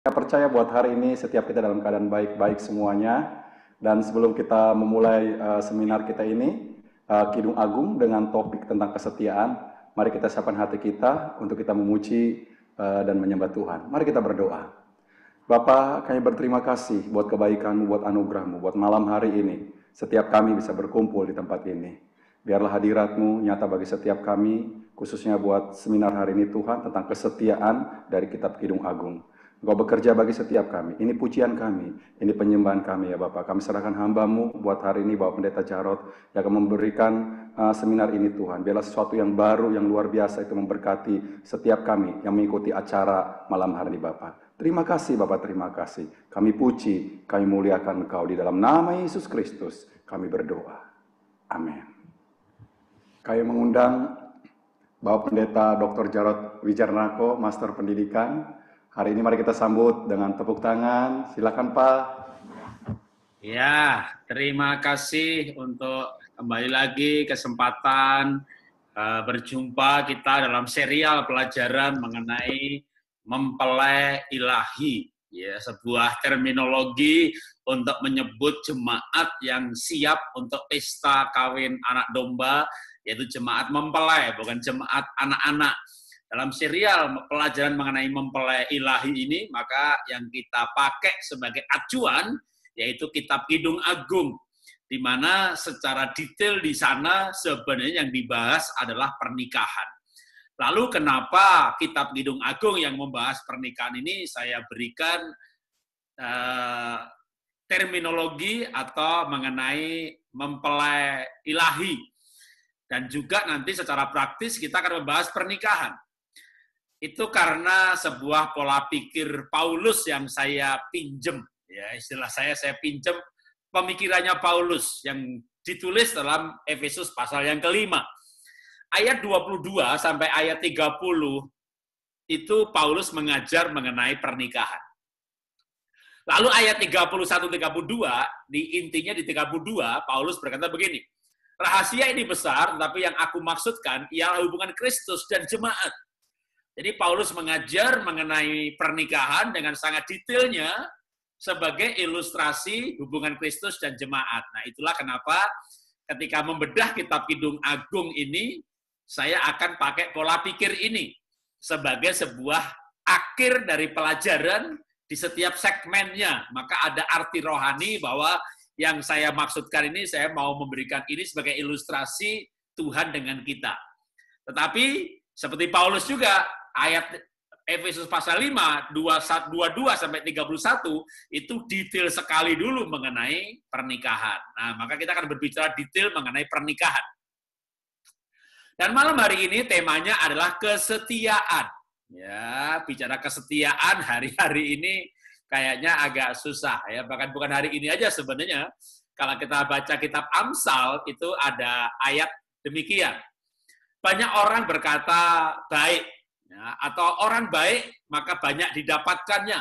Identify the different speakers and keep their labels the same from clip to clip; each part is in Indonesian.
Speaker 1: Saya percaya buat hari ini setiap kita dalam keadaan baik-baik semuanya. Dan sebelum kita memulai seminar kita ini, Kidung Agung dengan topik tentang kesetiaan, mari kita siapkan hati kita untuk kita memuji dan menyembah Tuhan. Mari kita berdoa. Bapa, kami berterima kasih buat kebaikan-Mu, buat anugerah-Mu, buat malam hari ini. Setiap kami bisa berkumpul di tempat ini. Biarlah hadirat-Mu nyata bagi setiap kami, khususnya buat seminar hari ini Tuhan, tentang kesetiaan dari kitab Kidung Agung. Engkau bekerja bagi setiap kami. Ini pujian kami, ini penyembahan kami ya Bapak. Kami serahkan hamba-Mu buat hari ini, Bapak Pendeta Jarod, yang akan memberikan seminar ini Tuhan. Biarlah sesuatu yang baru, yang luar biasa itu memberkati setiap kami yang mengikuti acara malam hari ini Bapak. Terima kasih Bapak, terima kasih. Kami puji, kami muliakan Engkau di dalam nama Yesus Kristus. Kami berdoa. Amin. Kami mengundang Bapak Pendeta Dr. Jarod Wijarnako, Master Pendidikan. Hari ini mari kita sambut dengan tepuk tangan. Silakan Pak.
Speaker 2: Ya, terima kasih untuk kembali lagi kesempatan berjumpa kita dalam serial pelajaran mengenai mempelai ilahi. Ya, sebuah terminologi untuk menyebut jemaat yang siap untuk pesta kawin anak domba, yaitu jemaat mempelai, bukan jemaat anak-anak. Dalam serial pelajaran mengenai mempelai ilahi ini, maka yang kita pakai sebagai acuan yaitu kitab Kidung Agung, di mana secara detail di sana sebenarnya yang dibahas adalah pernikahan. Lalu kenapa kitab Kidung Agung yang membahas pernikahan ini saya berikan terminologi atau mengenai mempelai ilahi. Dan juga nanti secara praktis kita akan membahas pernikahan. Itu karena sebuah pola pikir Paulus yang saya pinjem, ya istilah saya pinjem pemikirannya Paulus yang ditulis dalam Efesus pasal yang kelima. Ayat 22 sampai ayat 30 itu Paulus mengajar mengenai pernikahan. Lalu ayat 31-32, intinya di 32, Paulus berkata begini, rahasia ini besar, tetapi yang aku maksudkan ialah hubungan Kristus dan jemaat. Jadi Paulus mengajar mengenai pernikahan dengan sangat detailnya sebagai ilustrasi hubungan Kristus dan jemaat. Nah itulah kenapa ketika membedah kitab Kidung Agung ini, saya akan pakai pola pikir ini sebagai sebuah akhir dari pelajaran di setiap segmennya. Maka ada arti rohani bahwa yang saya maksudkan ini, saya mau memberikan ini sebagai ilustrasi Tuhan dengan kita. Tetapi seperti Paulus juga, ayat Efesus pasal 5, 22 sampai 31, itu detail sekali dulu mengenai pernikahan. Nah, maka kita akan berbicara detail mengenai pernikahan. Dan malam hari ini temanya adalah kesetiaan. Ya, bicara kesetiaan hari-hari ini kayaknya agak susah ya. Bahkan bukan hari ini aja sebenarnya. Kalau kita baca kitab Amsal itu ada ayat demikian. Banyak orang berkata baik, ya, atau orang baik maka banyak didapatkannya.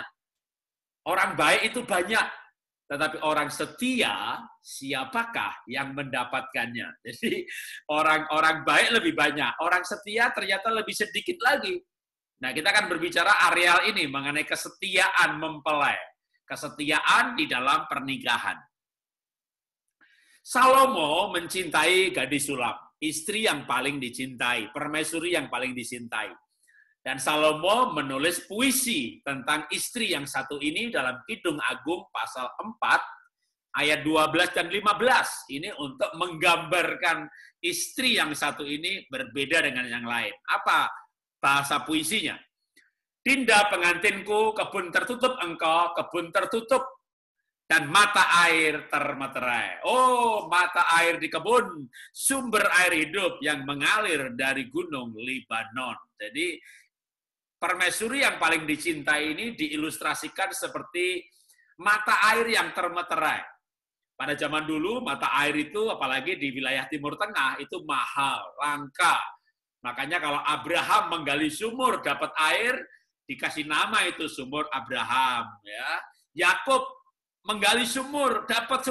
Speaker 2: Orang baik itu banyak, tetapi orang setia siapakah yang mendapatkannya? Jadi orang baik lebih banyak, orang setia ternyata lebih sedikit lagi. Nah, kita akan berbicara areal ini mengenai kesetiaan mempelai, kesetiaan di dalam pernikahan. Salomo mencintai gadis sulam, istri yang paling dicintai, permaisuri yang paling dicintai. Dan Salomo menulis puisi tentang istri yang satu ini dalam Kidung Agung pasal 4 ayat 12 dan 15. Ini untuk menggambarkan istri yang satu ini berbeda dengan yang lain. Apa bahasa puisinya? Dinda pengantinku, kebun tertutup engkau, kebun tertutup, dan mata air termeterai. Oh, mata air di kebun, sumber air hidup yang mengalir dari gunung Libanon. Jadi, permaisuri yang paling dicintai ini diilustrasikan seperti mata air yang termeterai. Pada zaman dulu, mata air itu, apalagi di wilayah Timur Tengah, itu mahal, langka. Makanya kalau Abraham menggali sumur, dapat air, dikasih nama itu sumur Abraham. Ya, Yakub menggali sumur, dapat,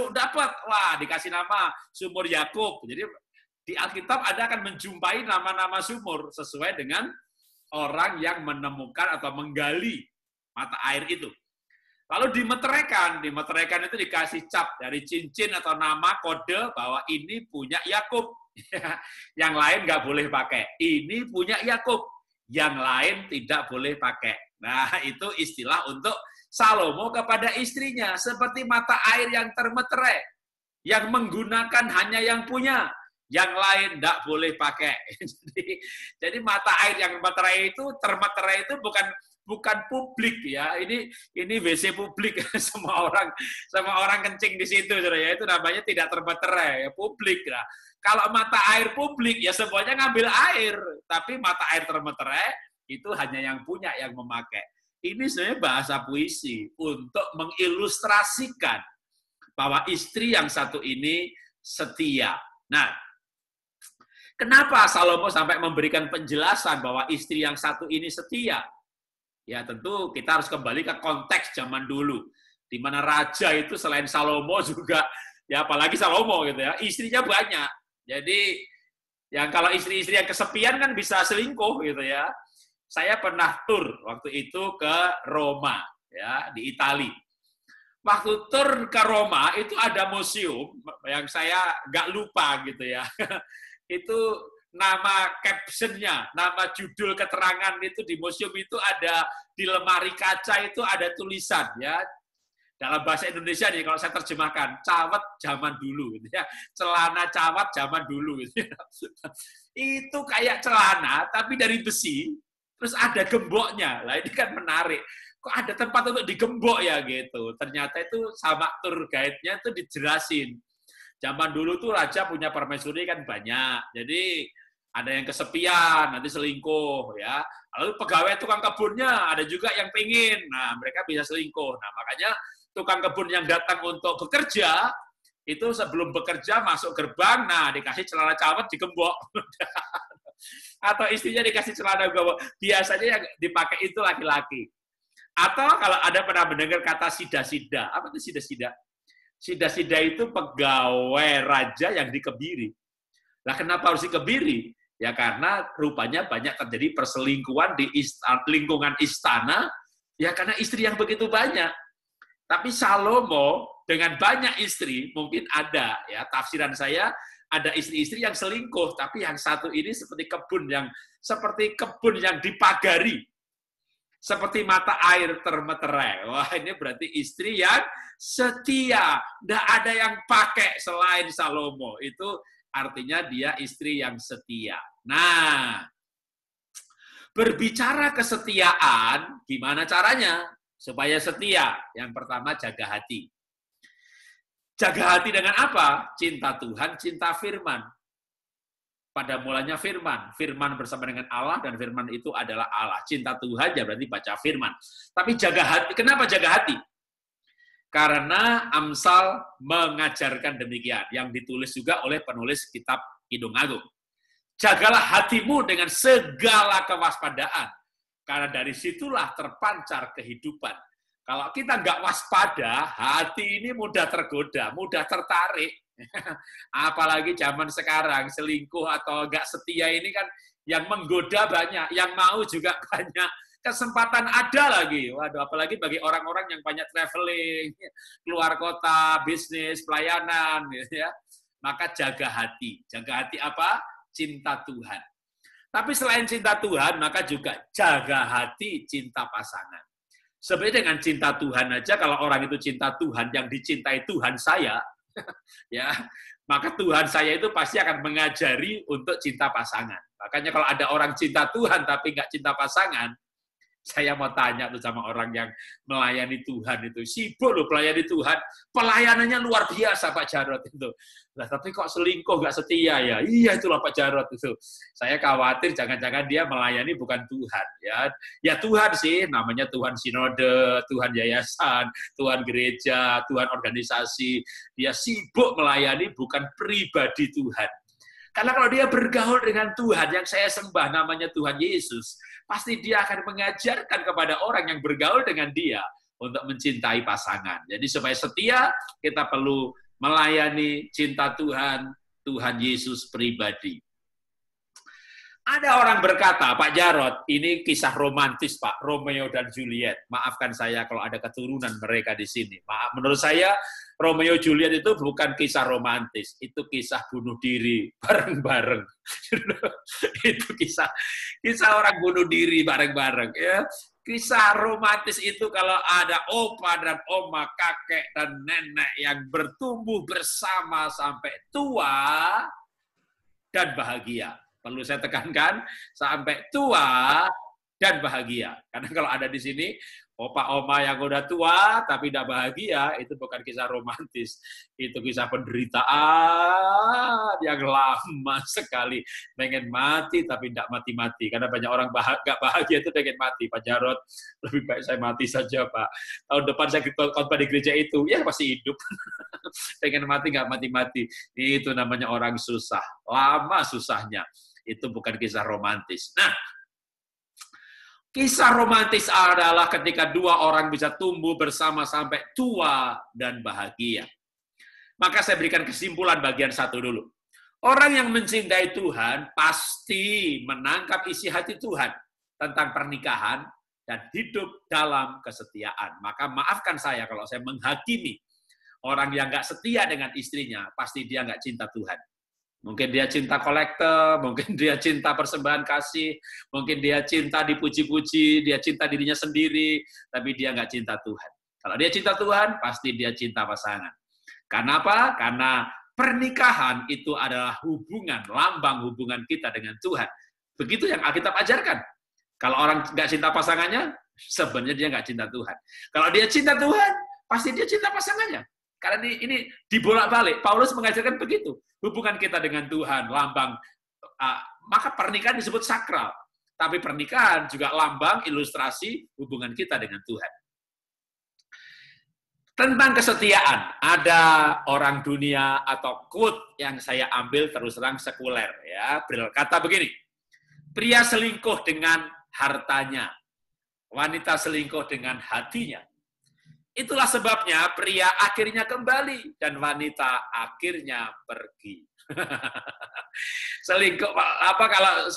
Speaker 2: wah dikasih nama sumur Yakub. Jadi di Alkitab Anda akan menjumpai nama-nama sumur sesuai dengan orang yang menemukan atau menggali mata air itu. Lalu dimeteraikan itu dikasih cap dari cincin atau nama kode bahwa ini punya Yakub. Yang lain nggak boleh pakai. Ini punya Yakub. Yang lain tidak boleh pakai. Nah, itu istilah untuk Salomo kepada istrinya. Seperti mata air yang termeterai. Yang menggunakan hanya yang punya. Yang lain tidak boleh pakai. Jadi mata air yang termeterai itu bukan publik ya. Ini WC publik semua orang kencing di situ ya. Itu namanya tidak termeterai ya, publik lah. Kalau mata air publik ya semuanya ngambil air, tapi mata air termeterai itu hanya yang punya yang memakai. Ini sebenarnya bahasa puisi untuk mengilustrasikan bahwa istri yang satu ini setia. Nah, kenapa Salomo sampai memberikan penjelasan bahwa istri yang satu ini setia? Ya tentu kita harus kembali ke konteks zaman dulu, di mana raja itu selain Salomo juga, ya apalagi Salomo gitu ya, istrinya banyak. Jadi yang kalau istri-istri yang kesepian kan bisa selingkuh gitu ya. Saya pernah tur waktu itu ke Roma ya di Italia. Waktu tur ke Roma itu ada museum yang saya nggak lupa gitu ya. Itu nama captionnya, nama judul keterangan itu di museum itu ada di lemari kaca itu ada tulisan ya dalam bahasa Indonesia nih kalau saya terjemahkan cawat zaman dulu gitu ya, celana cawat zaman dulu gitu ya. Itu kayak celana tapi dari besi terus ada gemboknya. Lah ini kan menarik. Kok ada tempat untuk digembok ya gitu. Ternyata itu sama tour guide-nya itu dijelasin. Zaman dulu tuh raja punya permaisuri kan banyak. Jadi ada yang kesepian, nanti selingkuh ya. Lalu pegawai tukang kebunnya ada juga yang pengin. Nah, mereka bisa selingkuh. Nah, makanya tukang kebun yang datang untuk bekerja itu sebelum bekerja masuk gerbang, nah dikasih celana cawat digembok. Atau istrinya dikasih celana gembok. Biasanya yang dipakai itu laki-laki. Atau kalau ada pernah mendengar kata sida-sida. Apa itu sida-sida? Sida-sida itu pegawai raja yang dikebiri. Nah, kenapa harus dikebiri? Ya karena rupanya banyak terjadi perselingkuhan di lingkungan istana, ya karena istri yang begitu banyak. Tapi Salomo dengan banyak istri, mungkin ada, ya tafsiran saya, ada istri-istri yang selingkuh, tapi yang satu ini seperti kebun yang dipagari. Seperti mata air termeterai. Wah, ini berarti istri yang setia. Tidak ada yang pakai selain Salomo. Itu artinya dia istri yang setia. Nah, berbicara kesetiaan, gimana caranya supaya setia? Yang pertama, jaga hati. Jaga hati dengan apa? Cinta Tuhan, cinta firman. Pada mulanya firman. Firman bersama dengan Allah, dan firman itu adalah Allah. Cinta Tuhan ya berarti baca firman. Tapi jaga hati. Kenapa jaga hati? Karena Amsal mengajarkan demikian. Yang ditulis juga oleh penulis kitab Kidung Agung. Jagalah hatimu dengan segala kewaspadaan. Karena dari situlah terpancar kehidupan. Kalau kita nggak waspada, hati ini mudah tergoda, mudah tertarik. Apalagi zaman sekarang, selingkuh atau nggak setia ini kan yang menggoda banyak, yang mau juga banyak. Kesempatan ada lagi. Waduh, apalagi bagi orang-orang yang banyak traveling, keluar kota, bisnis, pelayanan, gitu ya. Maka jaga hati. Jaga hati apa? Cinta Tuhan. Tapi selain cinta Tuhan, maka juga jaga hati cinta pasangan. Sebenarnya dengan cinta Tuhan aja, kalau orang itu cinta Tuhan, yang dicintai Tuhan saya, ya, maka Tuhan saya itu pasti akan mengajari untuk cinta pasangan. Makanya kalau ada orang cinta Tuhan tapi nggak cinta pasangan, saya mau tanya tuh sama orang yang melayani Tuhan itu, sibuk loh melayani Tuhan, pelayanannya luar biasa Pak Jarod itu. Nah, tapi kok selingkuh nggak setia ya? Iya itulah Pak Jarod itu. Saya khawatir jangan-jangan dia melayani bukan Tuhan ya. Ya Tuhan sih, namanya Tuhan sinode, Tuhan yayasan, Tuhan gereja, Tuhan organisasi. Dia sibuk melayani bukan pribadi Tuhan. Karena kalau dia bergaul dengan Tuhan yang saya sembah namanya Tuhan Yesus, pasti dia akan mengajarkan kepada orang yang bergaul dengan dia untuk mencintai pasangan. Jadi supaya setia, kita perlu melayani cinta Tuhan, Tuhan Yesus pribadi. Ada orang berkata, Pak Jarod, ini kisah romantis, Pak, Romeo dan Juliet. Maafkan saya kalau ada keturunan mereka di sini. Maaf, menurut saya Romeo Juliet itu bukan kisah romantis, itu kisah bunuh diri bareng-bareng. Itu kisah orang bunuh diri bareng-bareng, ya. Kisah romantis itu kalau ada opa dan oma, kakek dan nenek yang bertumbuh bersama sampai tua dan bahagia. Perlu saya tekankan, sampai tua dan bahagia. Karena kalau ada di sini, opa-oma yang udah tua tapi tidak bahagia, itu bukan kisah romantis. Itu kisah penderitaan yang lama sekali. Pengen mati tapi tidak mati-mati. Karena banyak orang nggak bahagia itu pengen mati. Pak Jarod, lebih baik saya mati saja, Pak. Tahun depan saya khotbah di gereja itu, ya masih hidup. Pengen mati nggak mati-mati. Itu namanya orang susah. Lama susahnya. Itu bukan kisah romantis. Nah, kisah romantis adalah ketika dua orang bisa tumbuh bersama sampai tua dan bahagia. Maka saya berikan kesimpulan bagian satu dulu. Orang yang mencintai Tuhan pasti menangkap isi hati Tuhan tentang pernikahan dan hidup dalam kesetiaan. Maka maafkan saya kalau saya menghakimi orang yang nggak setia dengan istrinya, pasti dia nggak cinta Tuhan. Mungkin dia cinta kolektor, mungkin dia cinta persembahan kasih, mungkin dia cinta dipuji-puji, dia cinta dirinya sendiri, tapi dia nggak cinta Tuhan. Kalau dia cinta Tuhan, pasti dia cinta pasangan. Karena apa? Karena pernikahan itu adalah hubungan, lambang hubungan kita dengan Tuhan. Begitu yang Alkitab ajarkan. Kalau orang nggak cinta pasangannya, sebenarnya dia nggak cinta Tuhan. Kalau dia cinta Tuhan, pasti dia cinta pasangannya. Karena ini dibolak-balik. Paulus mengajarkan begitu. Hubungan kita dengan Tuhan, lambang. Maka pernikahan disebut sakral. Tapi pernikahan juga lambang, ilustrasi hubungan kita dengan Tuhan. Tentang kesetiaan, ada orang dunia atau quote yang saya ambil terus terang sekuler. Ya, berkata begini, pria selingkuh dengan hartanya, wanita selingkuh dengan hatinya. Itulah sebabnya pria akhirnya kembali dan wanita akhirnya pergi. Selingkuh apa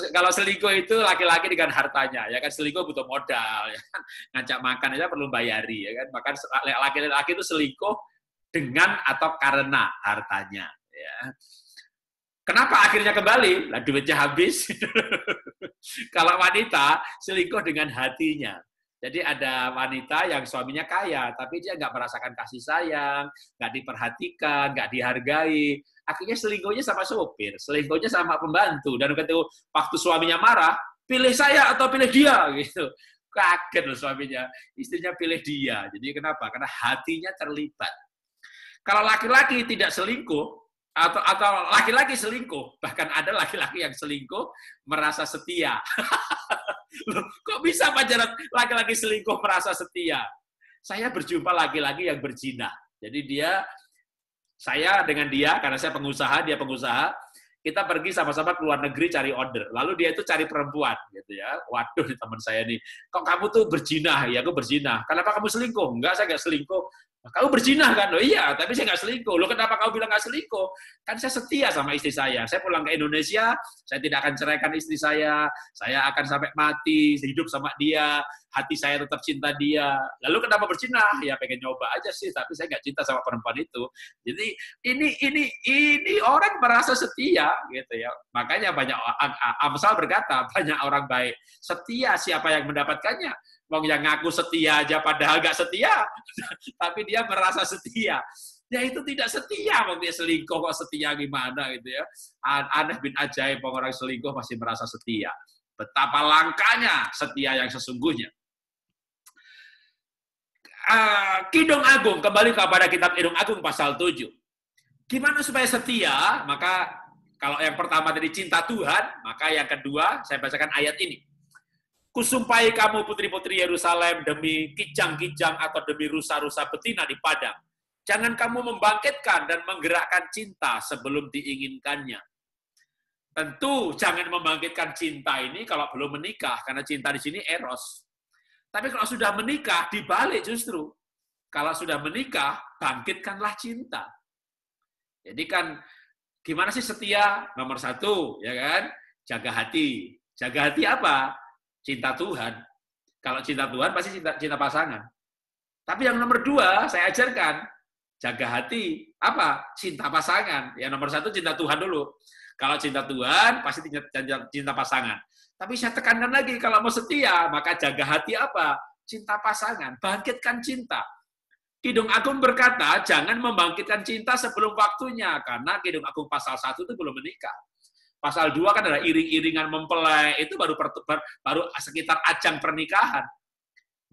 Speaker 2: kalau selingkuh itu laki-laki dengan hartanya, ya kan, selingkuh butuh modal, ya kan, ngajak makan aja perlu bayari, ya kan, bahkan laki-laki itu selingkuh dengan atau karena hartanya, ya. Kenapa akhirnya kembali? Lah duitnya habis. Kalau wanita selingkuh dengan hatinya. Jadi ada wanita yang suaminya kaya, tapi dia nggak merasakan kasih sayang, nggak diperhatikan, nggak dihargai. Akhirnya selingkuhnya sama sopir, selingkuhnya sama pembantu. Dan ketika waktu suaminya marah, pilih saya atau pilih dia, gitu. Kaget loh suaminya, istrinya pilih dia. Jadi kenapa? Karena hatinya terlibat. Kalau laki-laki tidak selingkuh, atau laki-laki selingkuh, bahkan ada laki-laki yang selingkuh merasa setia. Loh, kok bisa Pak Jarod laki-laki selingkuh merasa setia? Saya berjumpa laki-laki yang berzina. Jadi saya dengan dia, karena saya pengusaha, dia pengusaha, kita pergi sama-sama ke luar negeri cari order. Lalu dia itu cari perempuan, gitu ya. Waduh, teman saya nih, kok kamu tuh berzina? Ya, aku berzina. Kenapa kamu selingkuh? Enggak, saya nggak selingkuh. Kamu berzina kan? Oh iya, tapi saya nggak selingkuh. Loh, kenapa kamu bilang nggak selingkuh? Kan saya setia sama istri saya. Saya pulang ke Indonesia, saya tidak akan ceraikan istri saya akan sampai mati, hidup sama dia, hati saya tetap cinta dia. Lalu kenapa berzina? Ya pengen nyoba aja sih, tapi saya nggak cinta sama perempuan itu. Jadi ini orang merasa setia, gitu ya. Makanya banyak Amsal berkata, banyak orang baik setia, siapa yang mendapatkannya? Wong yang ngaku setia aja padahal nggak setia, tapi dia merasa setia. Ya itu tidak setia, wong dia selingkuh kok setia gimana gitu ya. Aneh bin ajaib, orang selingkuh masih merasa setia. Betapa langkanya setia yang sesungguhnya. Kidung Agung, kembali kepada kitab Kidung Agung pasal 7. Gimana supaya setia? Maka kalau yang pertama tadi cinta Tuhan, maka yang kedua saya bacakan ayat ini. Kusumpahi kamu putri-putri Yerusalem demi kijang-kijang atau demi rusa-rusa betina di padang. Jangan kamu membangkitkan dan menggerakkan cinta sebelum diinginkannya. Tentu jangan membangkitkan cinta ini kalau belum menikah, karena cinta di sini eros. Tapi kalau sudah menikah, dibalik justru. Kalau sudah menikah, bangkitkanlah cinta. Jadi kan, gimana sih setia? Nomor 1, ya kan? Jaga hati. Jaga hati apa? Cinta Tuhan. Kalau cinta Tuhan pasti cinta pasangan. Tapi yang nomor 2 saya ajarkan, jaga hati apa? Cinta pasangan. Yang nomor 1 cinta Tuhan dulu. Kalau cinta Tuhan pasti cinta pasangan. Tapi saya tekankan lagi, kalau mau setia maka jaga hati apa? Cinta pasangan. Bangkitkan cinta. Kidung Agung berkata, jangan membangkitkan cinta sebelum waktunya, karena Kidung Agung pasal 1 itu belum menikah. Pasal 2 kan ada iring-iringan mempelai, itu baru sekitar ajang pernikahan.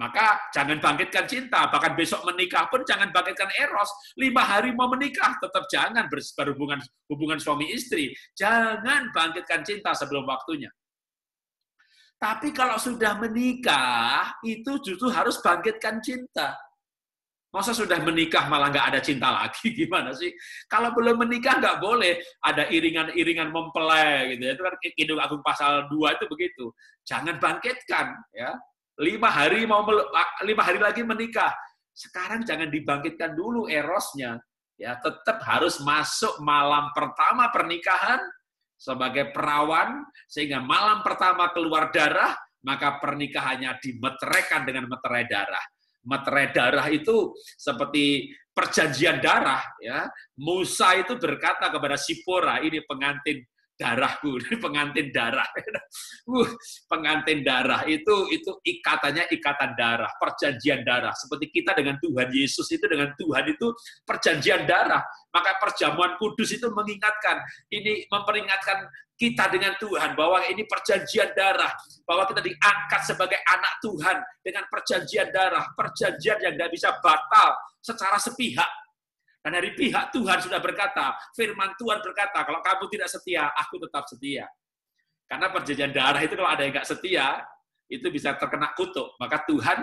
Speaker 2: Maka jangan bangkitkan cinta, bahkan besok menikah pun jangan bangkitkan eros. 5 hari mau menikah, tetap jangan berhubungan suami istri. Jangan bangkitkan cinta sebelum waktunya. Tapi kalau sudah menikah, itu justru harus bangkitkan cinta. Masa sudah menikah malah nggak ada cinta lagi? Gimana sih? Kalau belum menikah nggak boleh ada iringan-iringan mempelai gitu ya. Itu kan Kidung Agung pasal 2 itu begitu. Jangan bangkitkan ya. 5 hari lagi menikah. Sekarang jangan dibangkitkan dulu erosnya. Ya, tetap harus masuk malam pertama pernikahan sebagai perawan, sehingga malam pertama keluar darah, maka pernikahannya dimeteraikan dengan meterai darah. Meterai darah itu seperti perjanjian darah, ya. Musa itu berkata kepada Sipora, ini pengantin darahku, ini pengantin darah. Pengantin darah itu ikatannya ikatan darah, perjanjian darah. Seperti kita dengan Tuhan Yesus itu dengan Tuhan itu perjanjian darah. Maka perjamuan kudus itu mengingatkan, ini memperingatkan kita dengan Tuhan, bahwa ini perjanjian darah, bahwa kita diangkat sebagai anak Tuhan dengan perjanjian darah, perjanjian yang tidak bisa batal secara sepihak. Dan dari pihak Tuhan sudah berkata, firman Tuhan berkata, kalau kamu tidak setia, aku tetap setia. Karena perjanjian darah itu kalau ada yang nggak setia, itu bisa terkena kutuk. Maka Tuhan,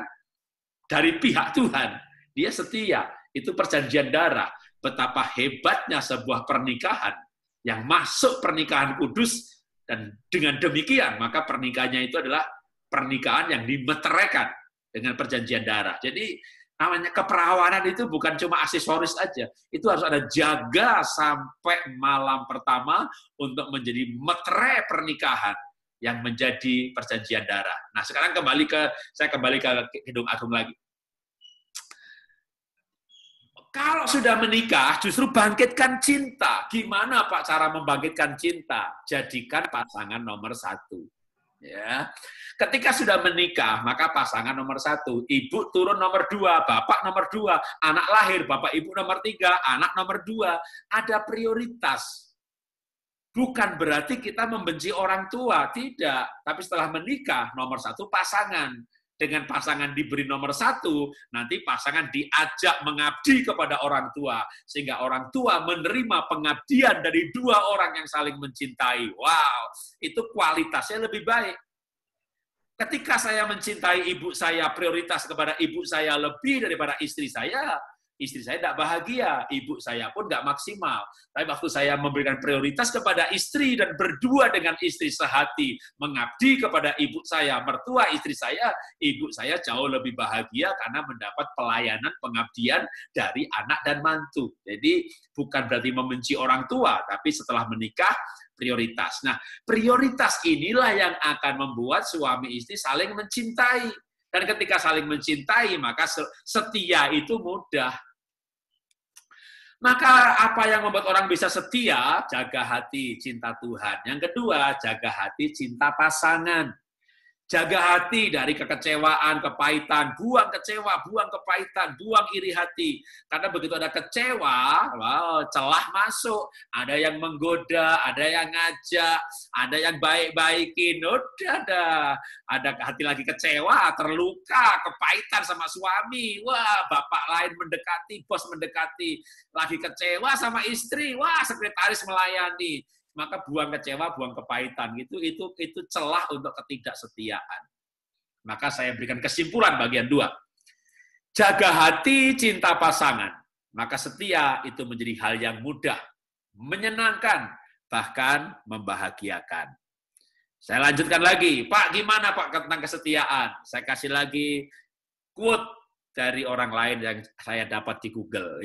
Speaker 2: dari pihak Tuhan, dia setia. Itu perjanjian darah. Betapa hebatnya sebuah pernikahan yang masuk pernikahan kudus, dan dengan demikian maka pernikahannya itu adalah pernikahan yang dimeteraikan dengan perjanjian darah. Jadi namanya keperawanan itu bukan cuma aksesoris aja, itu harus ada jaga sampai malam pertama untuk menjadi meterai pernikahan yang menjadi perjanjian darah. Nah sekarang saya kembali ke Kidung Agung lagi. Kalau sudah menikah, justru bangkitkan cinta. Gimana Pak cara membangkitkan cinta? Jadikan pasangan nomor 1. Ya. Ketika sudah menikah, maka pasangan nomor 1. Ibu turun nomor 2, bapak nomor 2. Anak lahir, bapak ibu nomor 3, anak nomor 2. Ada prioritas. Bukan berarti kita membenci orang tua, tidak. Tapi setelah menikah, nomor 1 pasangan. Dengan pasangan diberi nomor 1, nanti pasangan diajak mengabdi kepada orang tua. Sehingga orang tua menerima pengabdian dari 2 orang yang saling mencintai. Wow, itu kualitasnya lebih baik. Ketika saya mencintai ibu saya, prioritas kepada ibu saya lebih daripada istri saya tidak bahagia, ibu saya pun nggak maksimal. Tapi waktu saya memberikan prioritas kepada istri dan berdua dengan istri sehati, mengabdi kepada ibu saya, mertua istri saya, ibu saya jauh lebih bahagia karena mendapat pelayanan pengabdian dari anak dan mantu. Jadi bukan berarti membenci orang tua, tapi setelah menikah, prioritas. Nah, prioritas inilah yang akan membuat suami istri saling mencintai. Dan ketika saling mencintai, maka setia itu mudah. Maka apa yang membuat orang bisa setia? Jaga hati, cinta Tuhan. Yang kedua, jaga hati, cinta pasangan. Jaga hati dari kekecewaan, kepahitan. Buang kecewa, buang kepahitan, buang iri hati. Karena begitu ada kecewa, wow, celah masuk. Ada yang menggoda, ada yang ngajak, ada yang baik-baikin. Udah ada hati lagi kecewa, terluka, kepahitan sama suami. Wah, bapak lain mendekati, bos mendekati. Lagi kecewa sama istri, wah, sekretaris melayani. Maka buang kecewa, buang kepahitan, itu celah untuk ketidaksetiaan. Maka saya berikan kesimpulan bagian 2. Jaga hati, cinta pasangan. Maka setia itu menjadi hal yang mudah, menyenangkan, bahkan membahagiakan. Saya lanjutkan lagi, Pak, gimana Pak tentang kesetiaan? Saya kasih lagi quote dari orang lain yang saya dapat di Google.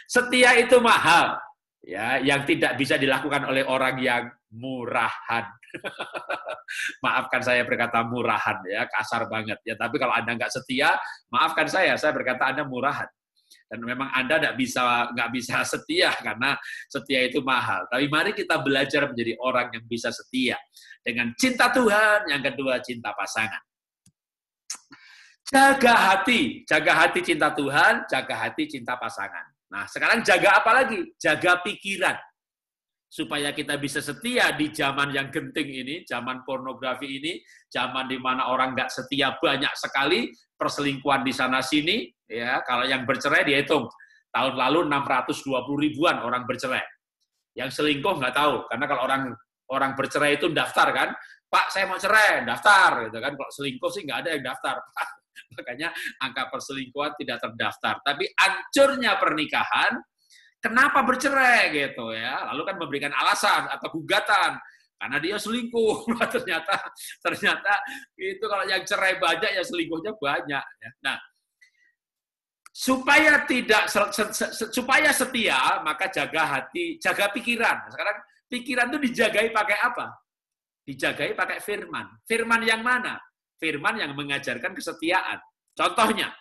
Speaker 2: Setia itu mahal. Ya, yang tidak bisa dilakukan oleh orang yang murahan. Maafkan saya berkata murahan, ya kasar banget ya. Tapi kalau Anda nggak setia, maafkan saya berkata Anda murahan. Dan memang Anda nggak bisa setia karena setia itu mahal. Tapi mari kita belajar menjadi orang yang bisa setia dengan cinta Tuhan. Yang kedua, cinta pasangan. Jaga hati cinta Tuhan, jaga hati cinta pasangan. Nah, sekarang jaga apa lagi? Jaga pikiran. Supaya kita bisa setia di zaman yang genting ini, zaman pornografi ini, zaman di mana orang nggak setia banyak sekali, perselingkuhan di sana-sini, ya. Kalau yang bercerai dihitung. Tahun lalu 620 ribuan orang bercerai. Yang selingkuh nggak tahu, karena kalau orang bercerai itu daftar kan, Pak saya mau cerai, daftar, gitu kan. Kalau selingkuh sih nggak ada yang daftar. Makanya angka perselingkuhan tidak terdaftar. Tapi hancurnya pernikahan, kenapa bercerai gitu ya? Lalu kan memberikan alasan atau gugatan karena dia selingkuh. ternyata itu kalau yang cerai banyak ya selingkuhnya banyak. Ya. Nah, supaya setia, maka jaga hati, jaga pikiran. Sekarang pikiran itu dijagai pakai apa? Dijagai pakai firman. Firman yang mana? Firman yang mengajarkan kesetiaan. Contohnya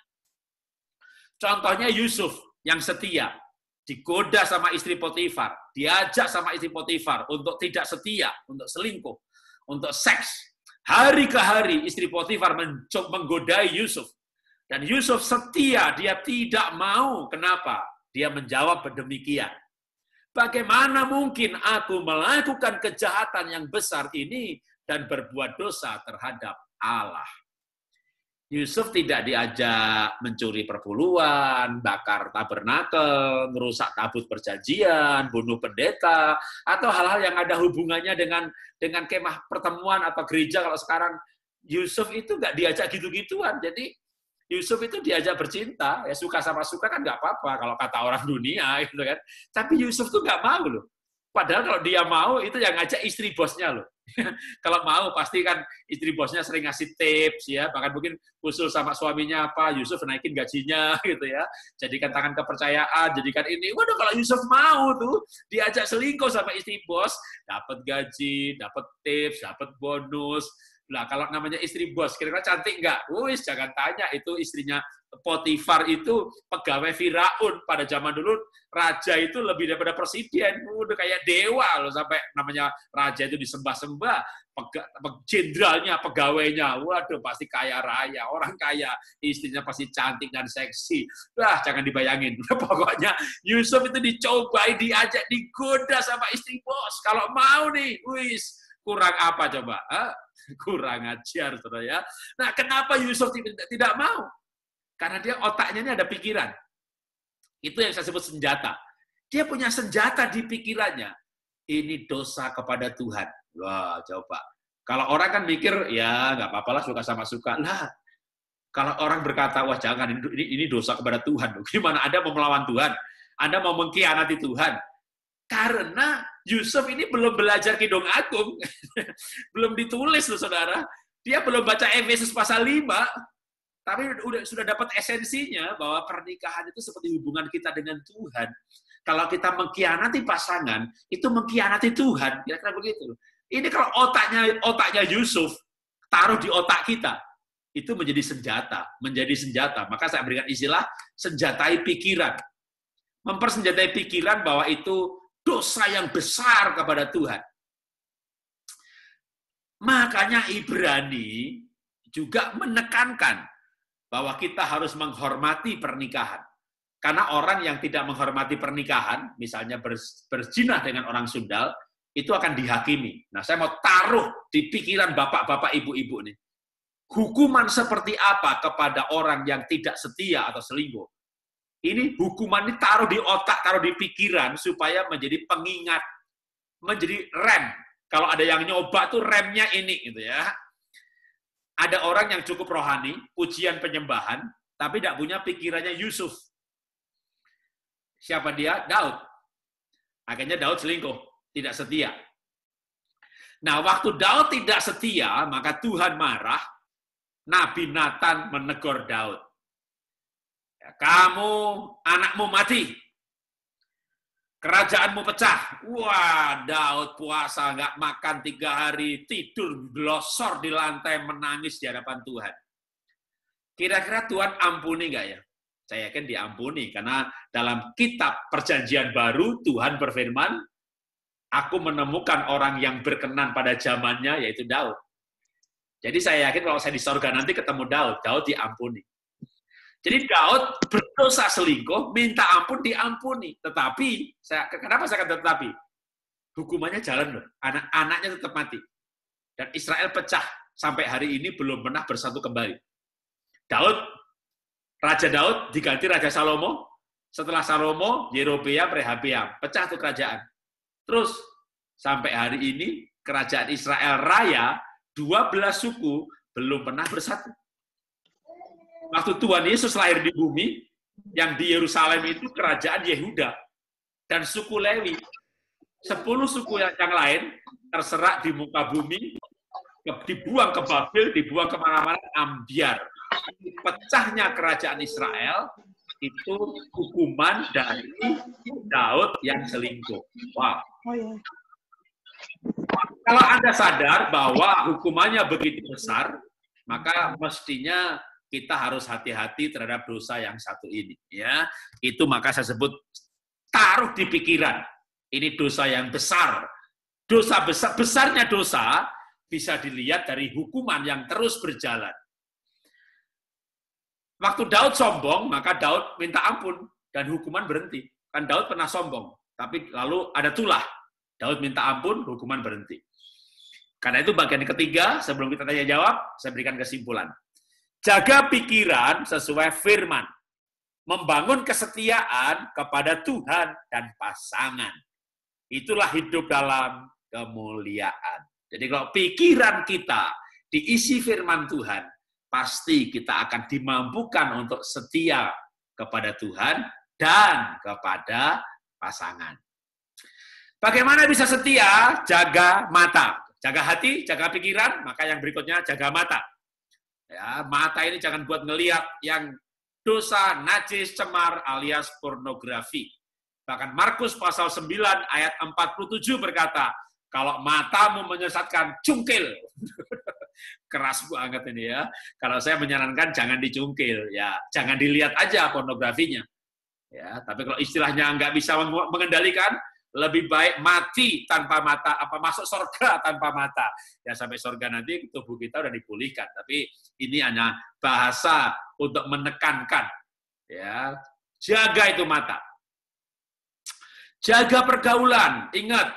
Speaker 2: Yusuf yang setia, digoda sama istri Potifar, diajak sama istri Potifar untuk tidak setia, untuk selingkuh, untuk seks. Hari ke hari istri Potifar menggodai Yusuf. Dan Yusuf setia, dia tidak mau. Kenapa? Dia menjawab demikian. Bagaimana mungkin aku melakukan kejahatan yang besar ini dan berbuat dosa terhadap Allah? Yusuf tidak diajak mencuri perpuluhan, bakar tabernakel, merusak tabut perjanjian, bunuh pendeta, atau hal-hal yang ada hubungannya dengan kemah pertemuan atau gereja. Kalau sekarang Yusuf itu nggak diajak gitu-gituan. Jadi Yusuf itu diajak bercinta, ya suka sama suka kan nggak apa-apa kalau kata orang dunia, gitu kan. Tapi Yusuf tuh nggak mau loh. Padahal kalau dia mau itu yang ngajak istri bosnya loh. Kalau mau pasti kan istri bosnya sering ngasih tips ya, bahkan mungkin usul sama suaminya apa, Yusuf naikin gajinya gitu ya, jadikan tangan kepercayaan, jadikan ini. Waduh, kalau Yusuf mau tuh diajak selingkuh sama istri bos, dapat gaji, dapat tips, dapat bonus. Lah kalau namanya istri bos, kira-kira cantik nggak? Wis, jangan tanya, itu istrinya Potifar itu pegawai Firaun. Pada zaman dulu raja itu lebih daripada presiden, udah kayak dewa loh, sampai namanya raja itu disembah-sembah, jenderalnya, pegawainya, waduh pasti kaya raya, orang kaya, istrinya pasti cantik dan seksi. Wah, jangan dibayangin. Pokoknya Yusuf itu dicobai, diajak, digoda sama istri bos. Kalau mau nih, wis, kurang apa coba? Hah? Kurang ajar, saudara ya. Nah, kenapa Yusuf tidak mau? Karena dia otaknya ini ada pikiran. Itu yang saya sebut senjata. Dia punya senjata di pikirannya. Ini dosa kepada Tuhan. Wah, coba. Kalau orang kan mikir, ya nggak apa-apa lah, suka sama suka. Lah, kalau orang berkata, wah jangan, ini dosa kepada Tuhan. Gimana Anda mau melawan Tuhan? Anda mau mengkhianati Tuhan? Karena Yusuf ini belum belajar Kidung Agung. Belum ditulis loh, saudara. Dia belum baca Efesus pasal 5. Tapi sudah dapat esensinya bahwa pernikahan itu seperti hubungan kita dengan Tuhan. Kalau kita mengkhianati pasangan, itu mengkhianati Tuhan. Kira-kira begitu. Ini kalau otaknya Yusuf taruh di otak kita, itu menjadi senjata. Maka saya berikan istilah senjatai pikiran. Mempersenjatai pikiran bahwa itu dosa yang besar kepada Tuhan. Makanya Ibrani juga menekankan bahwa kita harus menghormati pernikahan. Karena orang yang tidak menghormati pernikahan, misalnya berzina dengan orang sundal, itu akan dihakimi. Nah, saya mau taruh di pikiran bapak-bapak, ibu-ibu nih. Hukuman seperti apa kepada orang yang tidak setia atau selingkuh? Ini hukuman ini taruh di otak, taruh di pikiran, supaya menjadi pengingat, menjadi rem. Kalau ada yang nyoba tuh remnya ini, gitu ya. Ada orang yang cukup rohani, pujian penyembahan, tapi tidak punya pikirannya Yusuf. Siapa dia? Daud. Akhirnya Daud selingkuh, tidak setia. Nah, waktu Daud tidak setia, maka Tuhan marah. Nabi Nathan menegur Daud. Kamu, anakmu mati. Kerajaanmu pecah. Wah, Daud puasa, nggak makan 3 hari, tidur glosor di lantai, menangis di hadapan Tuhan. Kira-kira Tuhan ampuni nggak ya? Saya yakin diampuni, karena dalam kitab Perjanjian Baru, Tuhan berfirman, aku menemukan orang yang berkenan pada zamannya, yaitu Daud. Jadi saya yakin kalau saya di surga nanti ketemu Daud, Daud diampuni. Jadi Daud berdosa selingkuh, minta ampun, diampuni. Tetapi, kenapa saya kata tetapi? Hukumannya jalan loh, anak-anaknya tetap mati. Dan Israel pecah, sampai hari ini belum pernah bersatu kembali. Raja Daud diganti Raja Salomo, setelah Salomo, Yerobeam, Rehabeam, pecah tuh kerajaan. Terus, sampai hari ini, kerajaan Israel Raya, 12 suku, belum pernah bersatu. Waktu Tuhan Yesus lahir di bumi, yang di Yerusalem itu kerajaan Yehuda dan suku Lewi. 10 suku yang lain terserak di muka bumi, dibuang ke Babel, dibuang kemana-mana, ambiar. Pecahnya kerajaan Israel itu hukuman dari Daud yang selingkuh. Wow. Kalau Anda sadar bahwa hukumannya begitu besar, maka mestinya kita harus hati-hati terhadap dosa yang satu ini, ya. Itu maka saya sebut taruh di pikiran. Ini dosa yang besar. Dosa besarnya dosa bisa dilihat dari hukuman yang terus berjalan. Waktu Daud sombong, maka Daud minta ampun dan hukuman berhenti. Kan Daud pernah sombong, tapi lalu ada tulah. Daud minta ampun, hukuman berhenti. Karena itu bagian ketiga, sebelum kita tanya jawab, saya berikan kesimpulan. Jaga pikiran sesuai firman. Membangun kesetiaan kepada Tuhan dan pasangan. Itulah hidup dalam kemuliaan. Jadi kalau pikiran kita diisi firman Tuhan, pasti kita akan dimampukan untuk setia kepada Tuhan dan kepada pasangan. Bagaimana bisa setia? Jaga mata. Jaga hati, jaga pikiran, maka yang berikutnya jaga mata. Ya, mata ini jangan buat ngelihat yang dosa, najis, cemar, alias pornografi. Bahkan Markus pasal 9 ayat 47 berkata, kalau matamu menyesatkan, cungkil. Keras banget ini ya. Kalau saya menyarankan jangan dicungkil, ya jangan dilihat aja pornografinya. Ya, tapi kalau istilahnya nggak bisa mengendalikan, lebih baik mati tanpa mata, apa masuk surga tanpa mata. Ya sampai surga nanti tubuh kita udah dipulihkan. Tapi ini hanya bahasa untuk menekankan. Ya, jaga itu mata. Jaga pergaulan. Ingat,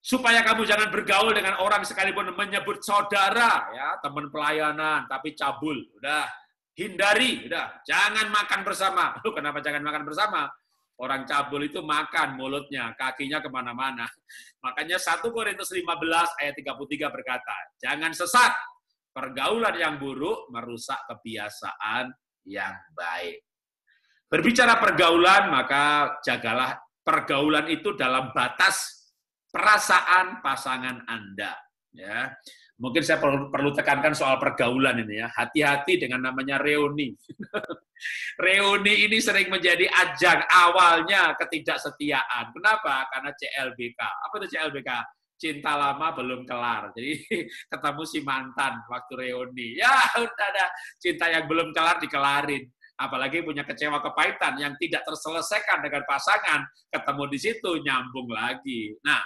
Speaker 2: supaya kamu jangan bergaul dengan orang sekalipun menyebut saudara, ya teman pelayanan, tapi cabul. Udah, hindari. Udah, jangan makan bersama. Loh, kenapa jangan makan bersama? Orang cabul itu makan mulutnya, kakinya kemana-mana. Makanya 1 Korintus 15 ayat 33 berkata, jangan sesat, pergaulan yang buruk merusak kebiasaan yang baik. Berbicara pergaulan, maka jagalah pergaulan itu dalam batas perasaan pasangan Anda. Ya. Mungkin saya perlu tekankan soal pergaulan ini ya. Hati-hati dengan namanya reuni. Reuni ini sering menjadi ajang awalnya ketidaksetiaan. Kenapa? Karena CLBK. Apa itu CLBK? Cinta lama belum kelar. Jadi ketemu si mantan waktu reuni. Ya udah ada cinta yang belum kelar dikelarin. Apalagi punya kecewa kepahitan yang tidak terselesaikan dengan pasangan. Ketemu di situ nyambung lagi. Nah,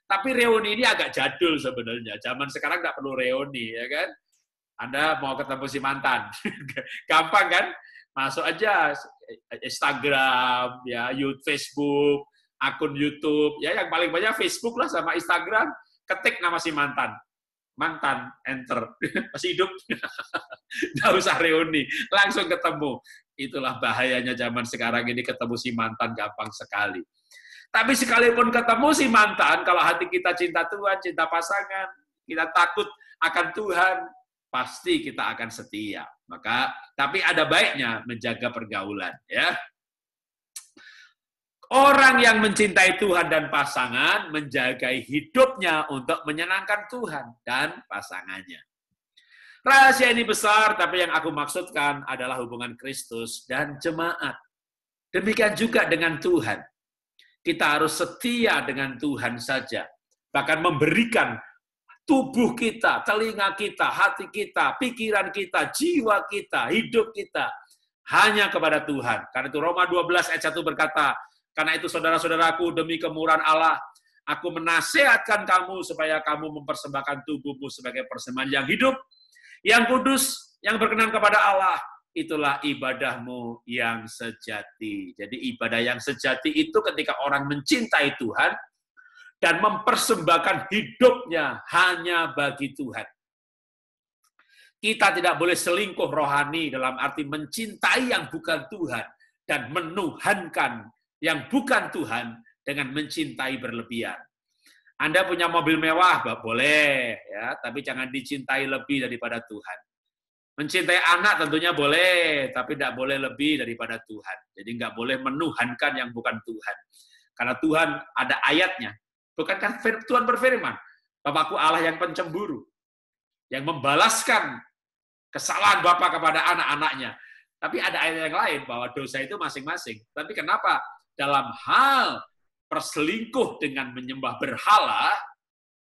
Speaker 2: tapi reuni ini agak jadul sebenarnya. Zaman sekarang nggak perlu reuni, ya kan? Anda mau ketemu si mantan, gampang kan? Masuk aja Instagram, ya, Facebook, akun YouTube, ya yang paling banyak Facebook lah sama Instagram. Ketik nama si mantan, enter, masih hidup, nggak usah reuni, langsung ketemu. Itulah bahayanya zaman sekarang ini, ketemu si mantan gampang sekali. Tapi sekalipun ketemu si mantan, kalau hati kita cinta Tuhan, cinta pasangan, kita takut akan Tuhan, pasti kita akan setia. Maka, tapi ada baiknya menjaga pergaulan, ya. Orang yang mencintai Tuhan dan pasangan menjaga hidupnya untuk menyenangkan Tuhan dan pasangannya. Rahasia ini besar, tapi yang aku maksudkan adalah hubungan Kristus dan jemaat. Demikian juga dengan Tuhan. Kita harus setia dengan Tuhan saja. Bahkan memberikan tubuh kita, telinga kita, hati kita, pikiran kita, jiwa kita, hidup kita hanya kepada Tuhan. Karena itu Roma 12 ayat 1 berkata, karena itu saudara-saudaraku, demi kemurahan Allah, aku menasihatkan kamu supaya kamu mempersembahkan tubuhmu sebagai persembahan yang hidup, yang kudus, yang berkenan kepada Allah. Itulah ibadahmu yang sejati. Jadi ibadah yang sejati itu ketika orang mencintai Tuhan dan mempersembahkan hidupnya hanya bagi Tuhan. Kita tidak boleh selingkuh rohani dalam arti mencintai yang bukan Tuhan dan menuhankan yang bukan Tuhan dengan mencintai berlebihan. Anda punya mobil mewah, boleh, ya, tapi jangan dicintai lebih daripada Tuhan. Mencintai anak tentunya boleh, tapi tidak boleh lebih daripada Tuhan. Jadi nggak boleh menuhankan yang bukan Tuhan. Karena Tuhan ada ayatnya. Bukankah Tuhan berfirman, Bapakku Allah yang pencemburu, yang membalaskan kesalahan Bapa kepada anak-anaknya. Tapi ada ayat yang lain, bahwa dosa itu masing-masing. Tapi kenapa dalam hal perselingkuh dengan menyembah berhala,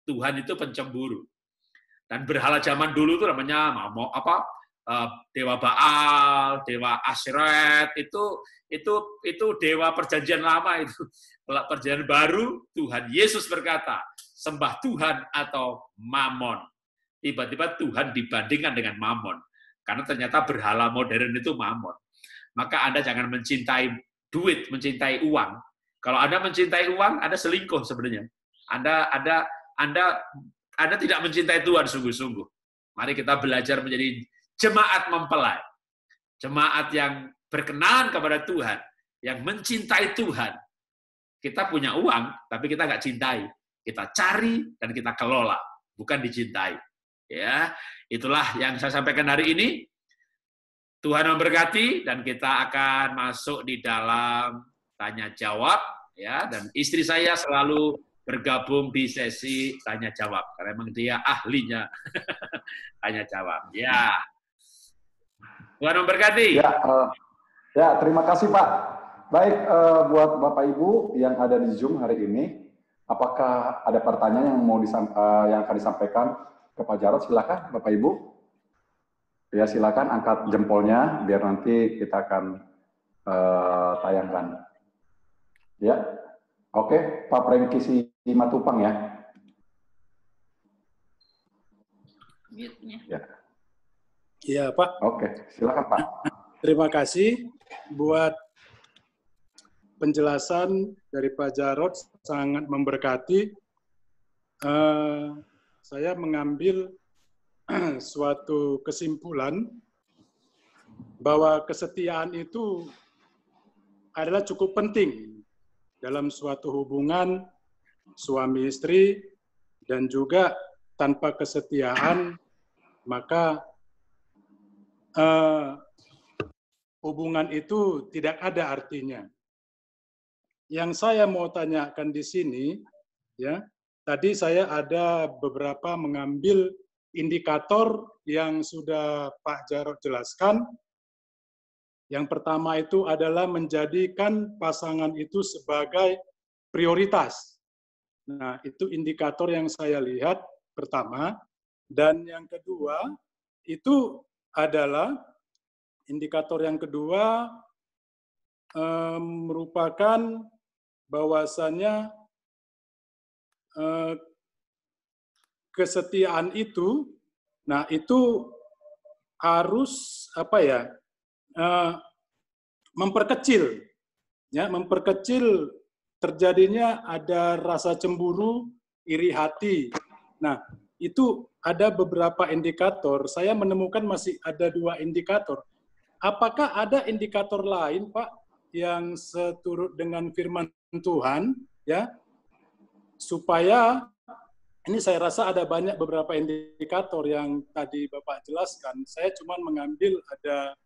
Speaker 2: Tuhan itu pencemburu. Dan berhala zaman dulu itu namanya dewa Baal, dewa Asyret, itu dewa perjanjian lama itu. Kalau perjanjian baru, Tuhan Yesus berkata, sembah Tuhan atau Mamon. Tiba-tiba Tuhan dibandingkan dengan Mamon. Karena ternyata berhala modern itu Mamon. Maka Anda jangan mencintai duit, mencintai uang. Kalau Anda mencintai uang, Anda selingkuh sebenarnya. Anda tidak mencintai Tuhan sungguh-sungguh. Mari kita belajar menjadi jemaat mempelai. Jemaat yang berkenan kepada Tuhan, yang mencintai Tuhan. Kita punya uang, tapi kita nggak cintai. Kita cari dan kita kelola, bukan dicintai. Ya, itulah yang saya sampaikan hari ini. Tuhan memberkati dan kita akan masuk di dalam tanya jawab. Ya, dan istri saya selalu bergabung di sesi tanya jawab karena memang dia ahlinya tanya jawab. Ya, Tuhan memberkati.
Speaker 1: Ya, terima kasih Pak. Baik, buat Bapak Ibu yang ada di Zoom hari ini, apakah ada pertanyaan yang akan disampaikan ke Pak Jarod? Silakan Bapak Ibu. Ya, silakan angkat jempolnya biar nanti kita akan tayangkan. Ya. Oke, Pak Prengki Simatupang ya.
Speaker 3: Ya. Iya, Pak.
Speaker 1: Oke, silakan Pak.
Speaker 3: Terima kasih buat penjelasan dari Pak Jarod, sangat memberkati. Saya mengambil suatu kesimpulan bahwa kesetiaan itu adalah cukup penting dalam suatu hubungan suami istri, dan juga tanpa kesetiaan maka hubungan itu tidak ada artinya. Yang saya mau tanyakan di sini, ya, tadi saya ada beberapa mengambil indikator yang sudah Pak Jarod jelaskan. Yang pertama itu adalah menjadikan pasangan itu sebagai prioritas. Nah, itu indikator yang saya lihat pertama. Dan yang kedua, itu adalah indikator yang kedua merupakan bahwasannya kesetiaan itu, nah itu harus memperkecil, ya, memperkecil terjadinya ada rasa cemburu, iri hati. Nah, itu ada beberapa indikator. Saya menemukan masih ada 2 indikator. Apakah ada indikator lain, Pak, yang seturut dengan firman Tuhan, ya, supaya ini saya rasa ada banyak beberapa indikator yang tadi Bapak jelaskan. Saya cuma mengambil ada